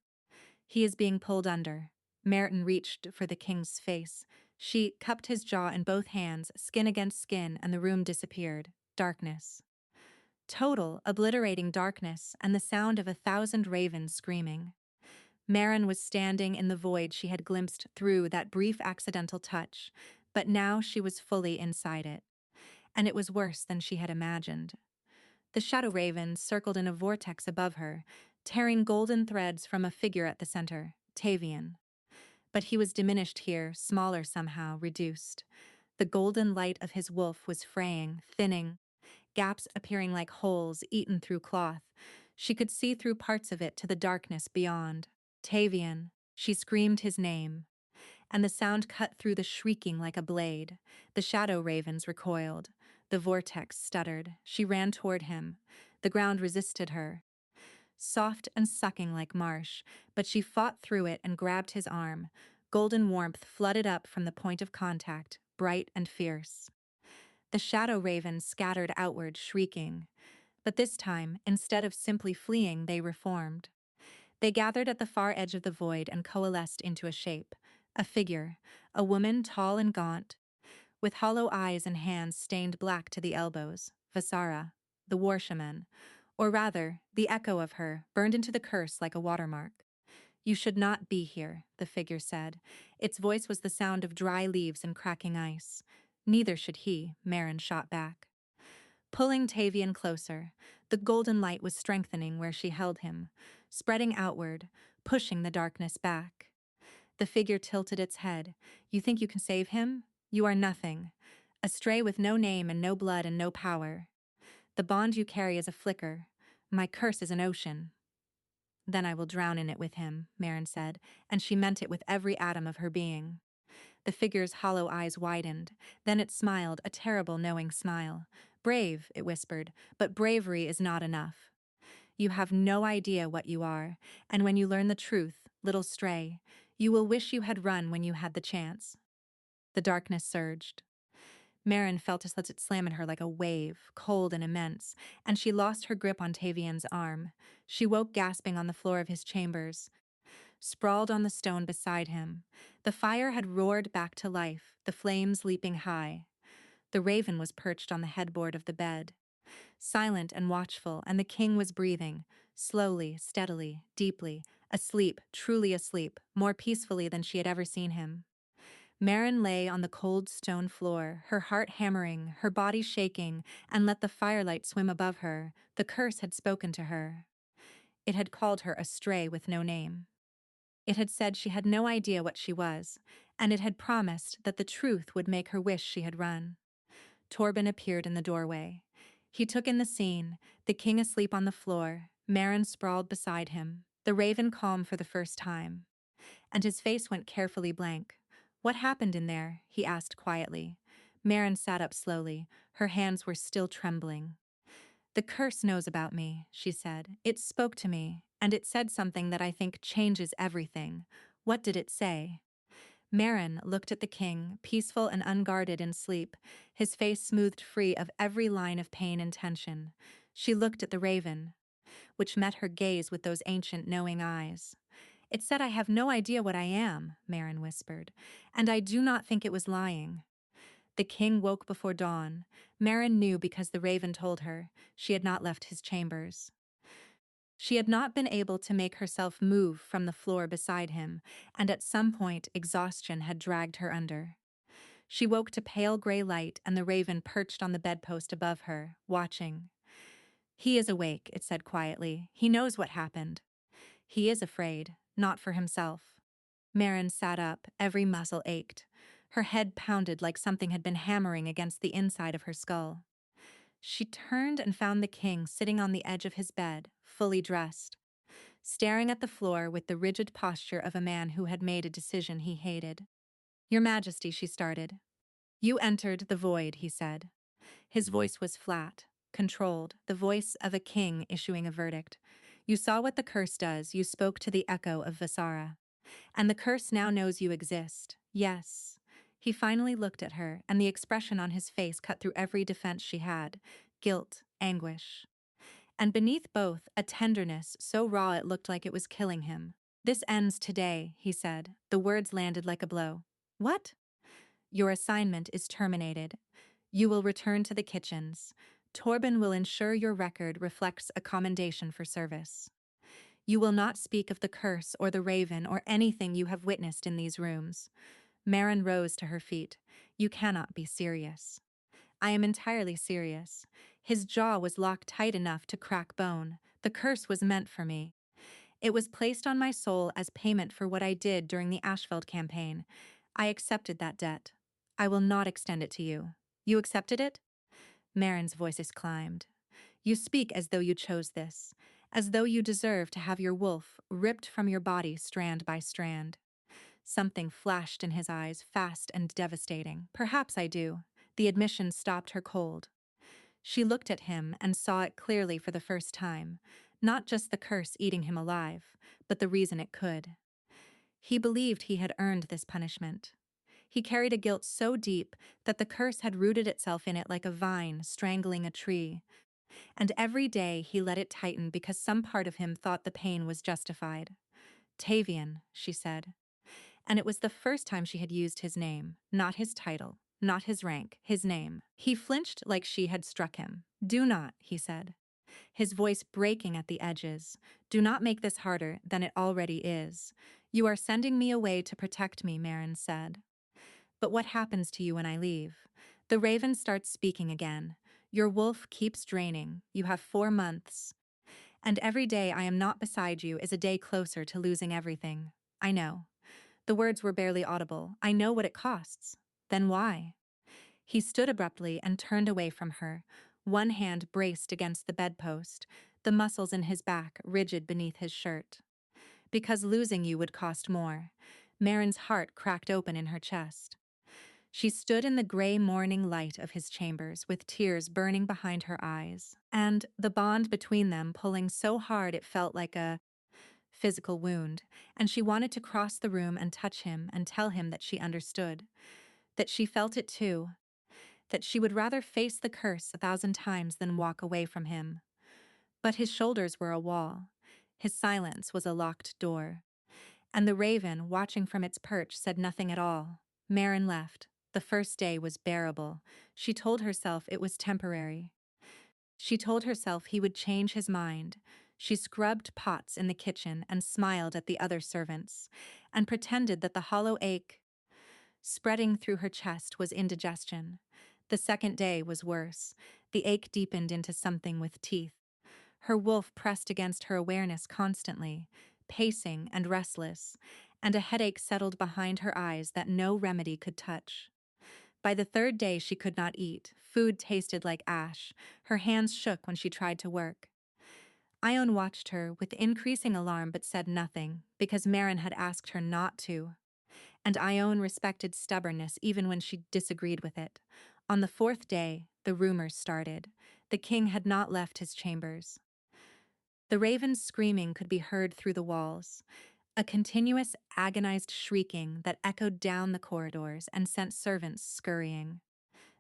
He is being pulled under. Merton reached for the king's face. She cupped his jaw in both hands, skin against skin, and the room disappeared. Darkness. Total, obliterating darkness, and the sound of 1,000 ravens screaming. Marin was standing in the void she had glimpsed through that brief accidental touch, but now she was fully inside it. And it was worse than she had imagined. The shadow raven circled in a vortex above her, tearing golden threads from a figure at the center, Tavian. But he was diminished here, smaller somehow, reduced. The golden light of his wolf was fraying, thinning, gaps appearing like holes eaten through cloth. She could see through parts of it to the darkness beyond. Tavian, she screamed his name, and the sound cut through the shrieking like a blade. The shadow ravens recoiled. The vortex stuttered. She ran toward him. The ground resisted her, soft and sucking like marsh, but she fought through it and grabbed his arm. Golden warmth flooded up from the point of contact, bright and fierce. The shadow ravens scattered outward, shrieking. But this time, instead of simply fleeing, they reformed. They gathered at the far edge of the void and coalesced into a shape, a figure, a woman tall and gaunt, with hollow eyes and hands stained black to the elbows, Vasara, the war shaman, or rather, the echo of her, burned into the curse like a watermark. "You should not be here," the figure said. Its voice was the sound of dry leaves and cracking ice. "Neither should he," Marin shot back. Pulling Tavian closer, the golden light was strengthening where she held him, spreading outward, pushing the darkness back. The figure tilted its head. "You think you can save him? You are nothing. A stray with no name and no blood and no power. The bond you carry is a flicker. My curse is an ocean." "Then I will drown in it with him," Marin said, and she meant it with every atom of her being. The figure's hollow eyes widened. Then it smiled, a terrible, knowing smile. "Brave," it whispered, "but bravery is not enough. You have no idea what you are, and when you learn the truth, little stray, you will wish you had run when you had the chance." The darkness surged. Marin felt it slam at her like a wave, cold and immense, and she lost her grip on Tavian's arm. She woke gasping on the floor of his chambers, sprawled on the stone beside him. The fire had roared back to life, the flames leaping high. The raven was perched on the headboard of the bed, silent and watchful, and the king was breathing, slowly, steadily, deeply, asleep, truly asleep, more peacefully than she had ever seen him. Marin lay on the cold stone floor, her heart hammering, her body shaking, and let the firelight swim above her. The curse had spoken to her. It had called her a stray with no name. It had said she had no idea what she was, and it had promised that the truth would make her wish she had run. Torben appeared in the doorway. He took in the scene, the king asleep on the floor, Marin sprawled beside him, the raven calm for the first time. And his face went carefully blank. "What happened in there?" he asked quietly. Marin sat up slowly. Her hands were still trembling. "The curse knows about me," she said. "It spoke to me, and it said something that I think changes everything." "What did it say?" Marin looked at the king, peaceful and unguarded in sleep, his face smoothed free of every line of pain and tension. She looked at the raven, which met her gaze with those ancient knowing eyes. "It said I have no idea what I am," Marin whispered, "and I do not think it was lying." The king woke before dawn. Marin knew because the raven told her. She had not left his chambers. She had not been able to make herself move from the floor beside him, and at some point exhaustion had dragged her under. She woke to pale gray light and the raven perched on the bedpost above her, watching. "He is awake," it said quietly. "He knows what happened. He is afraid, not for himself." Marin sat up, every muscle ached. Her head pounded like something had been hammering against the inside of her skull. She turned and found the king sitting on the edge of his bed, fully dressed, staring at the floor with the rigid posture of a man who had made a decision he hated. "Your Majesty," she started. "You entered the void," he said. His voice was flat, controlled, the voice of a king issuing a verdict. "You saw what the curse does. You spoke to the echo of Vasara. And the curse now knows you exist. Yes." He finally looked at her, and the expression on his face cut through every defense she had. Guilt, anguish. And beneath both, a tenderness so raw it looked like it was killing him. "This ends today," he said. The words landed like a blow. "What?" "Your assignment is terminated. You will return to the kitchens. Torben will ensure your record reflects a commendation for service. You will not speak of the curse or the raven or anything you have witnessed in these rooms." Marin rose to her feet. "You cannot be serious." "I am entirely serious." His jaw was locked tight enough to crack bone. The curse was meant for me. It was placed on my soul as payment for what I did during the Ashfeld campaign. I accepted that debt. I will not extend it to you. You accepted it? Marin's voices climbed. You speak as though you chose this, as though you deserve to have your wolf ripped from your body strand by strand. Something flashed in his eyes, fast and devastating. Perhaps I do. The admission stopped her cold. She looked at him and saw it clearly for the first time, not just the curse eating him alive, but the reason it could. He believed he had earned this punishment. He carried a guilt so deep that the curse had rooted itself in it like a vine strangling a tree, and every day he let it tighten because some part of him thought the pain was justified. Tavian, she said. And it was the first time she had used his name, not his title, not his rank, his name. He flinched like she had struck him. Do not, he said, his voice breaking at the edges. Do not make this harder than it already is. You are sending me away to protect me, Marin said. But what happens to you when I leave? The raven starts speaking again. Your wolf keeps draining. You have 4 months. And every day I am not beside you is a day closer to losing everything. I know. The words were barely audible. I know what it costs. Then why? He stood abruptly and turned away from her, one hand braced against the bedpost, the muscles in his back rigid beneath his shirt. Because losing you would cost more. Marin's heart cracked open in her chest. She stood in the gray morning light of his chambers with tears burning behind her eyes, and the bond between them pulling so hard it felt like a physical wound, and she wanted to cross the room and touch him and tell him that she understood, that she felt it too, that she would rather face the curse 1,000 times than walk away from him. But his shoulders were a wall. His silence was a locked door. And the raven, watching from its perch, said nothing at all. Marin left. The first day was bearable. She told herself it was temporary. She told herself he would change his mind. She scrubbed pots in the kitchen and smiled at the other servants, and pretended that the hollow ache spreading through her chest was indigestion. The second day was worse. The ache deepened into something with teeth. Her wolf pressed against her awareness constantly, pacing and restless, and a headache settled behind her eyes that no remedy could touch. By the third day she could not eat. Food tasted like ash. Her hands shook when she tried to work. Ione watched her with increasing alarm but said nothing, because Marin had asked her not to. And Ione respected stubbornness even when she disagreed with it. On the 4th day, the rumors started. The king had not left his chambers. The raven's screaming could be heard through the walls, a continuous, agonized shrieking that echoed down the corridors and sent servants scurrying.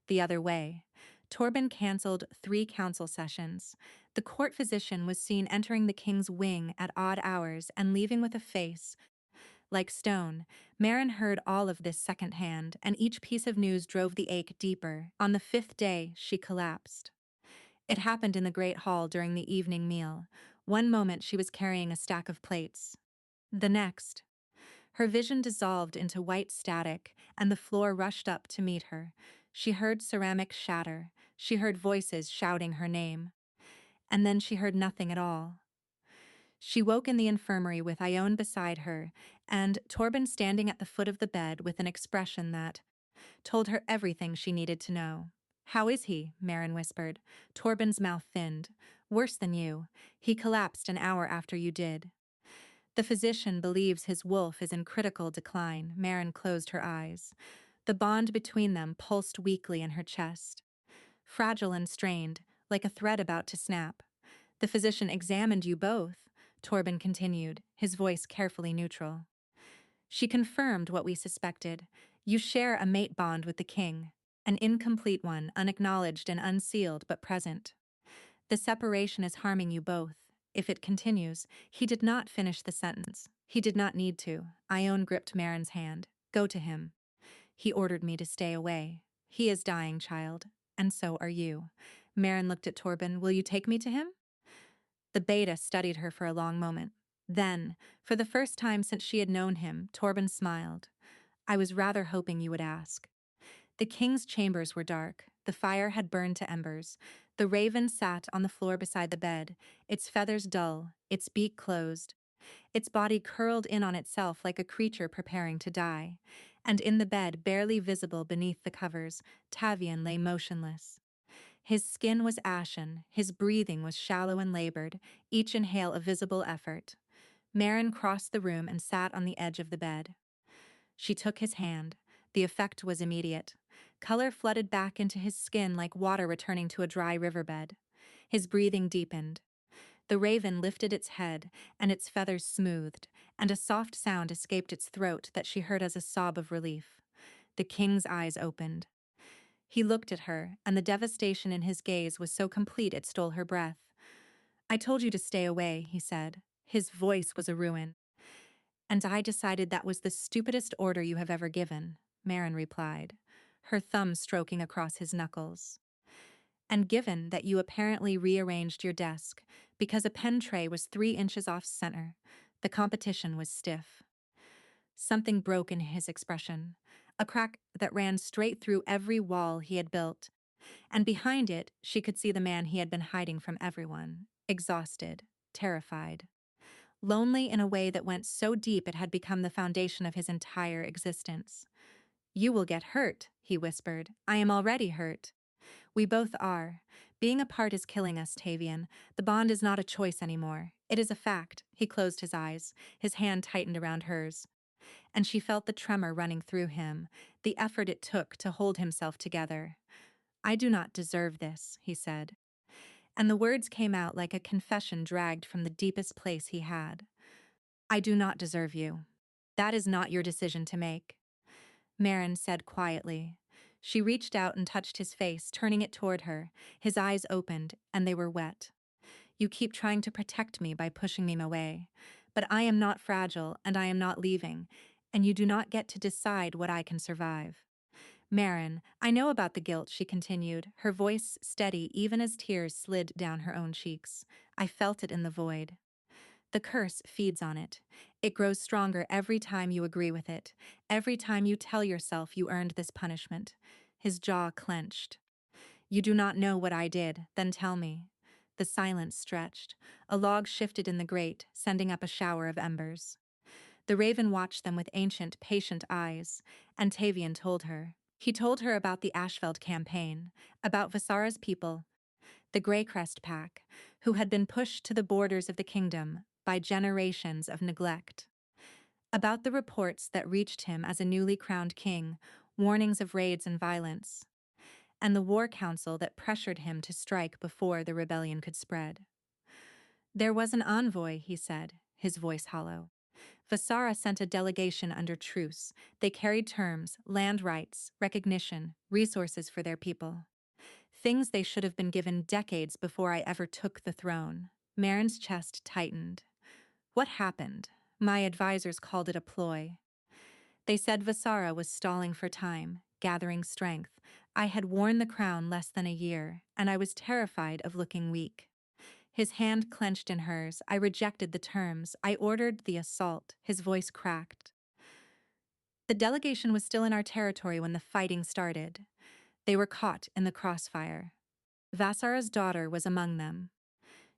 The other way, Torben canceled 3 council sessions. The court physician was seen entering the king's wing at odd hours and leaving with a face like stone. Marin heard all of this secondhand, and each piece of news drove the ache deeper. On the 5th day, she collapsed. It happened in the great hall during the evening meal. One moment she was carrying a stack of plates. The next, her vision dissolved into white static, and the floor rushed up to meet her. She heard ceramics shatter. She heard voices shouting her name. And then she heard nothing at all. She woke in the infirmary with Ione beside her, and Torben standing at the foot of the bed with an expression that told her everything she needed to know. "How is he?" Marin whispered. Torben's mouth thinned. "Worse than you. He collapsed an hour after you did." The physician believes his wolf is in critical decline. Marin closed her eyes. The bond between them pulsed weakly in her chest. Fragile and strained, like a thread about to snap. "The physician examined you both," Torben continued, his voice carefully neutral. "She confirmed what we suspected. You share a mate bond with the king, an incomplete one, unacknowledged and unsealed, but present. The separation is harming you both. If it continues," he did not finish the sentence. He did not need to. Ione gripped Marin's hand. "Go to him. He ordered me to stay away. He is dying, child, and so are you." Marin looked at Torben. "Will you take me to him?" The beta studied her for a long moment. Then, for the first time since she had known him, Torben smiled. "I was rather hoping you would ask." The king's chambers were dark. The fire had burned to embers. The raven sat on the floor beside the bed, its feathers dull, its beak closed, its body curled in on itself like a creature preparing to die. And in the bed, barely visible beneath the covers, Tavian lay motionless. His skin was ashen, his breathing was shallow and labored, each inhale a visible effort. Marin crossed the room and sat on the edge of the bed. She took his hand. The effect was immediate. Color flooded back into his skin like water returning to a dry riverbed. His breathing deepened. The raven lifted its head, and its feathers smoothed, and a soft sound escaped its throat that she heard as a sob of relief. The king's eyes opened. He looked at her, and the devastation in his gaze was so complete it stole her breath. "I told you to stay away," he said. His voice was a ruin. "And I decided that was the stupidest order you have ever given," Marin replied, her thumb stroking across his knuckles. "And given that you apparently rearranged your desk because a pen tray was 3 inches off center, the competition was stiff." Something broke in his expression, a crack that ran straight through every wall he had built, and behind it she could see the man he had been hiding from everyone, exhausted, terrified. Lonely in a way that went so deep it had become the foundation of his entire existence. "You will get hurt," he whispered. "I am already hurt." "We both are. Being apart is killing us, Tavian. The bond is not a choice anymore. It is a fact." He closed his eyes. His hand tightened around hers. And she felt the tremor running through him, the effort it took to hold himself together. "I do not deserve this," he said. And the words came out like a confession dragged from the deepest place he had. "I do not deserve you. That is not your decision to make," Marin said quietly. She reached out and touched his face, turning it toward her. His eyes opened, and they were wet. "You keep trying to protect me by pushing me away. But I am not fragile, and I am not leaving, and you do not get to decide what I can survive." "Marin, I know about the guilt," she continued, her voice steady even as tears slid down her own cheeks. "I felt it in the void. The curse feeds on it. It grows stronger every time you agree with it, every time you tell yourself you earned this punishment." His jaw clenched. "You do not know what I did, then tell me." The silence stretched. A log shifted in the grate, sending up a shower of embers. The raven watched them with ancient, patient eyes, and Tavian told her. He told her about the Ashveld campaign, about Visara's people, the Greycrest pack, who had been pushed to the borders of the kingdom by generations of neglect. About the reports that reached him as a newly crowned king, warnings of raids and violence, and the war council that pressured him to strike before the rebellion could spread. "There was an envoy," he said, his voice hollow. "Visara sent a delegation under truce. They carried terms, land rights, recognition, resources for their people. Things they should have been given decades before I ever took the throne." Marin's chest tightened. "What happened?" "My advisors called it a ploy. They said Visara was stalling for time, gathering strength. I had worn the crown less than a year, and I was terrified of looking weak." His hand clenched in hers. "I rejected the terms. I ordered the assault." His voice cracked. "The delegation was still in our territory when the fighting started. They were caught in the crossfire. Vasara's daughter was among them.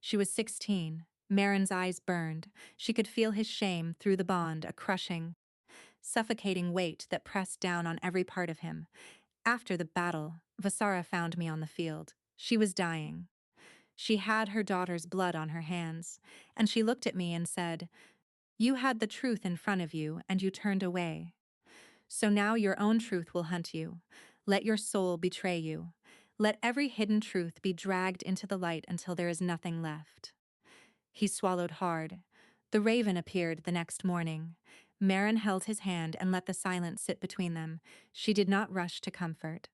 She was 16. Marin's eyes burned. She could feel his shame through the bond, a crushing, suffocating weight that pressed down on every part of him. "After the battle, Vasara found me on the field. She was dying. She had her daughter's blood on her hands, and she looked at me and said, 'You had the truth in front of you, and you turned away. So now your own truth will hunt you. Let your soul betray you. Let every hidden truth be dragged into the light until there is nothing left.'" He swallowed hard. The raven appeared the next morning. Marin held his hand and let the silence sit between them. She did not rush to comfort.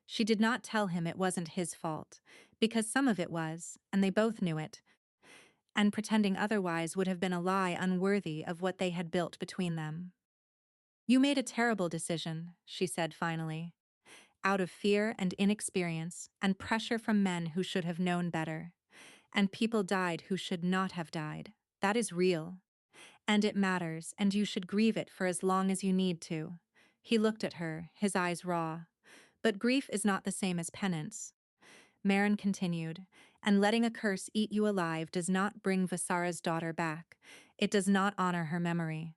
She did not tell him it wasn't his fault, because some of it was, and they both knew it, and pretending otherwise would have been a lie unworthy of what they had built between them. "You made a terrible decision," she said finally, "out of fear and inexperience and pressure from men who should have known better. And people died who should not have died. That is real. And it matters, and you should grieve it for as long as you need to." He looked at her, his eyes raw. But grief is not the same as penance. Marin continued, and letting a curse eat you alive does not bring Visara's daughter back. It does not honor her memory.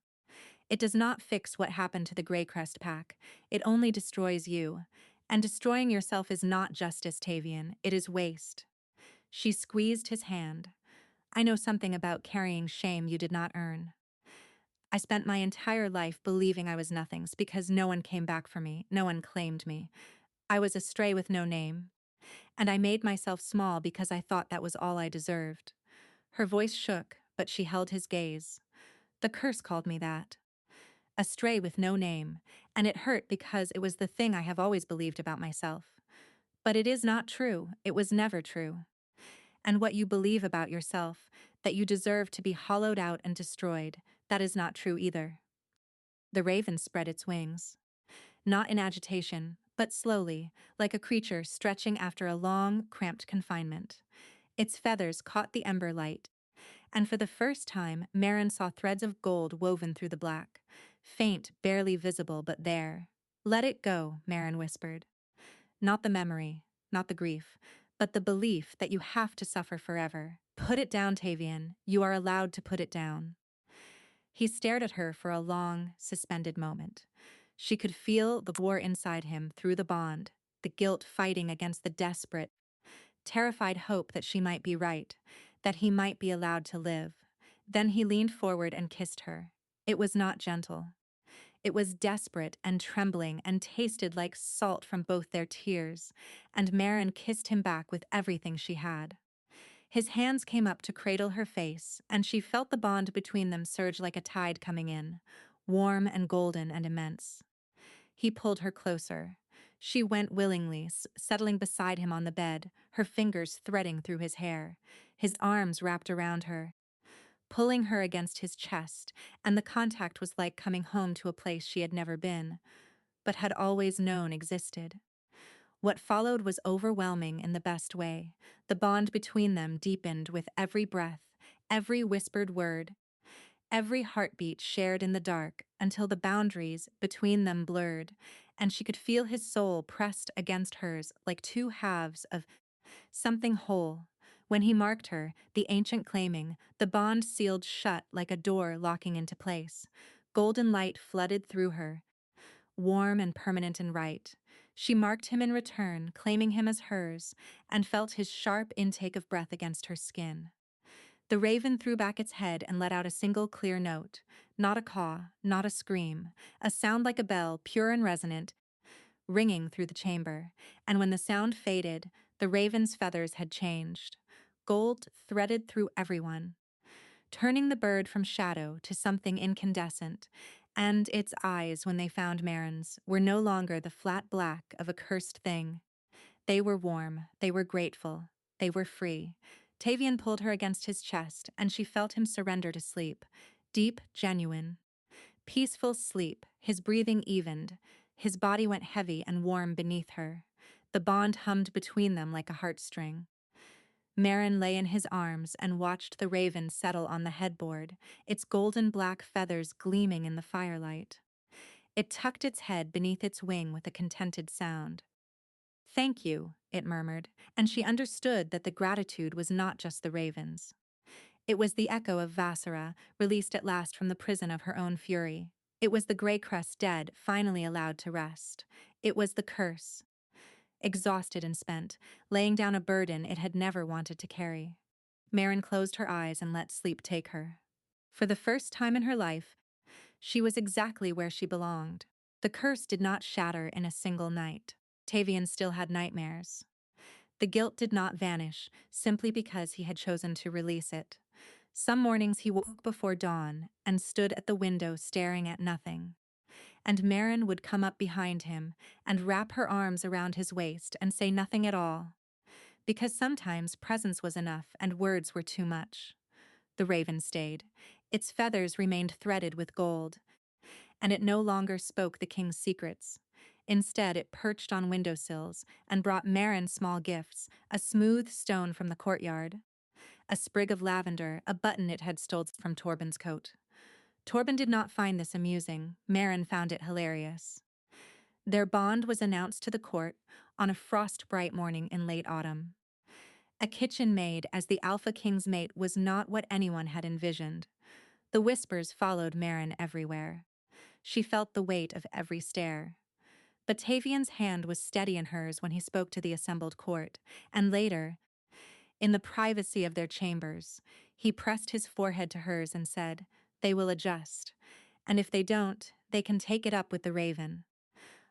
It does not fix what happened to the Greycrest pack. It only destroys you. And destroying yourself is not justice, Tavian. It is waste. She squeezed his hand. I know something about carrying shame you did not earn. I spent my entire life believing I was nothings because no one came back for me, no one claimed me. I was a stray with no name. And I made myself small because I thought that was all I deserved. Her voice shook, but she held his gaze. The curse called me that. A stray with no name, and it hurt because it was the thing I have always believed about myself. But it is not true. It was never true. And what you believe about yourself, that you deserve to be hollowed out and destroyed, that is not true either. The raven spread its wings. Not in agitation, but slowly, like a creature stretching after a long, cramped confinement. Its feathers caught the ember light, and for the first time, Marin saw threads of gold woven through the black, faint, barely visible, but there. Let it go, Marin whispered. Not the memory, not the grief, but the belief that you have to suffer forever. Put it down, Tavian. You are allowed to put it down. He stared at her for a long, suspended moment. She could feel the war inside him through the bond, the guilt fighting against the desperate, terrified hope that she might be right, that he might be allowed to live. Then he leaned forward and kissed her. It was not gentle. It was desperate and trembling and tasted like salt from both their tears, and Marin kissed him back with everything she had. His hands came up to cradle her face, and she felt the bond between them surge like a tide coming in, warm and golden and immense. He pulled her closer. She went willingly, settling beside him on the bed, her fingers threading through his hair, his arms wrapped around her, pulling her against his chest, and the contact was like coming home to a place she had never been, but had always known existed. What followed was overwhelming in the best way. The bond between them deepened with every breath, every whispered word, every heartbeat shared in the dark until the boundaries between them blurred, and she could feel his soul pressed against hers like two halves of something whole. When he marked her, the ancient claiming, the bond sealed shut like a door locking into place. Golden light flooded through her, warm and permanent and right. She marked him in return, claiming him as hers, and felt his sharp intake of breath against her skin. The raven threw back its head and let out a single clear note, not a caw, not a scream, a sound like a bell, pure and resonant, ringing through the chamber, and when the sound faded, the raven's feathers had changed. Gold threaded through everyone, turning the bird from shadow to something incandescent, and its eyes, when they found Marin's, were no longer the flat black of a cursed thing. They were warm, they were grateful, they were free. Tavian pulled her against his chest, and she felt him surrender to sleep. Deep, genuine, peaceful sleep, his breathing evened. His body went heavy and warm beneath her. The bond hummed between them like a heartstring. Marin lay in his arms and watched the raven settle on the headboard, its golden black feathers gleaming in the firelight. It tucked its head beneath its wing with a contented sound. "Thank you," it murmured, and she understood that the gratitude was not just the raven's. It was the echo of Vassara, released at last from the prison of her own fury. It was the Greycrest dead, finally allowed to rest. It was the curse, exhausted and spent, laying down a burden it had never wanted to carry. Marin closed her eyes and let sleep take her. For the first time in her life, she was exactly where she belonged. The curse did not shatter in a single night. Tavian still had nightmares. The guilt did not vanish simply because he had chosen to release it. Some mornings he woke before dawn and stood at the window staring at nothing. And Marin would come up behind him and wrap her arms around his waist and say nothing at all. Because sometimes presence was enough and words were too much. The raven stayed. Its feathers remained threaded with gold, and it no longer spoke the king's secrets. Instead, it perched on windowsills and brought Marin small gifts, a smooth stone from the courtyard, a sprig of lavender, a button it had stolen from Torben's coat. Torben did not find this amusing. Marin found it hilarious. Their bond was announced to the court on a frost-bright morning in late autumn. A kitchen maid as the Alpha King's mate was not what anyone had envisioned. The whispers followed Marin everywhere. She felt the weight of every stare. Batavian's hand was steady in hers when he spoke to the assembled court, and later, in the privacy of their chambers, he pressed his forehead to hers and said, "They will adjust, and if they don't, they can take it up with the raven."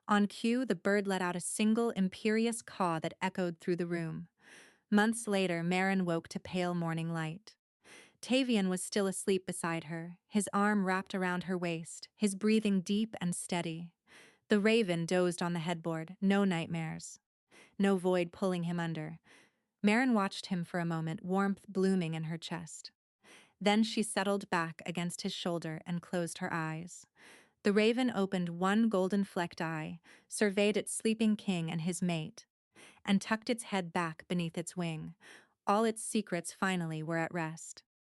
On cue, the bird let out a single imperious caw that echoed through the room. Months later, Marin woke to pale morning light. Tavian was still asleep beside her, his arm wrapped around her waist, his breathing deep and steady. The raven dozed on the headboard, no nightmares, no void pulling him under. Marin watched him for a moment, warmth blooming in her chest. Then she settled back against his shoulder and closed her eyes. The raven opened one golden-flecked eye, surveyed its sleeping king and his mate, and tucked its head back beneath its wing. All its secrets finally were at rest.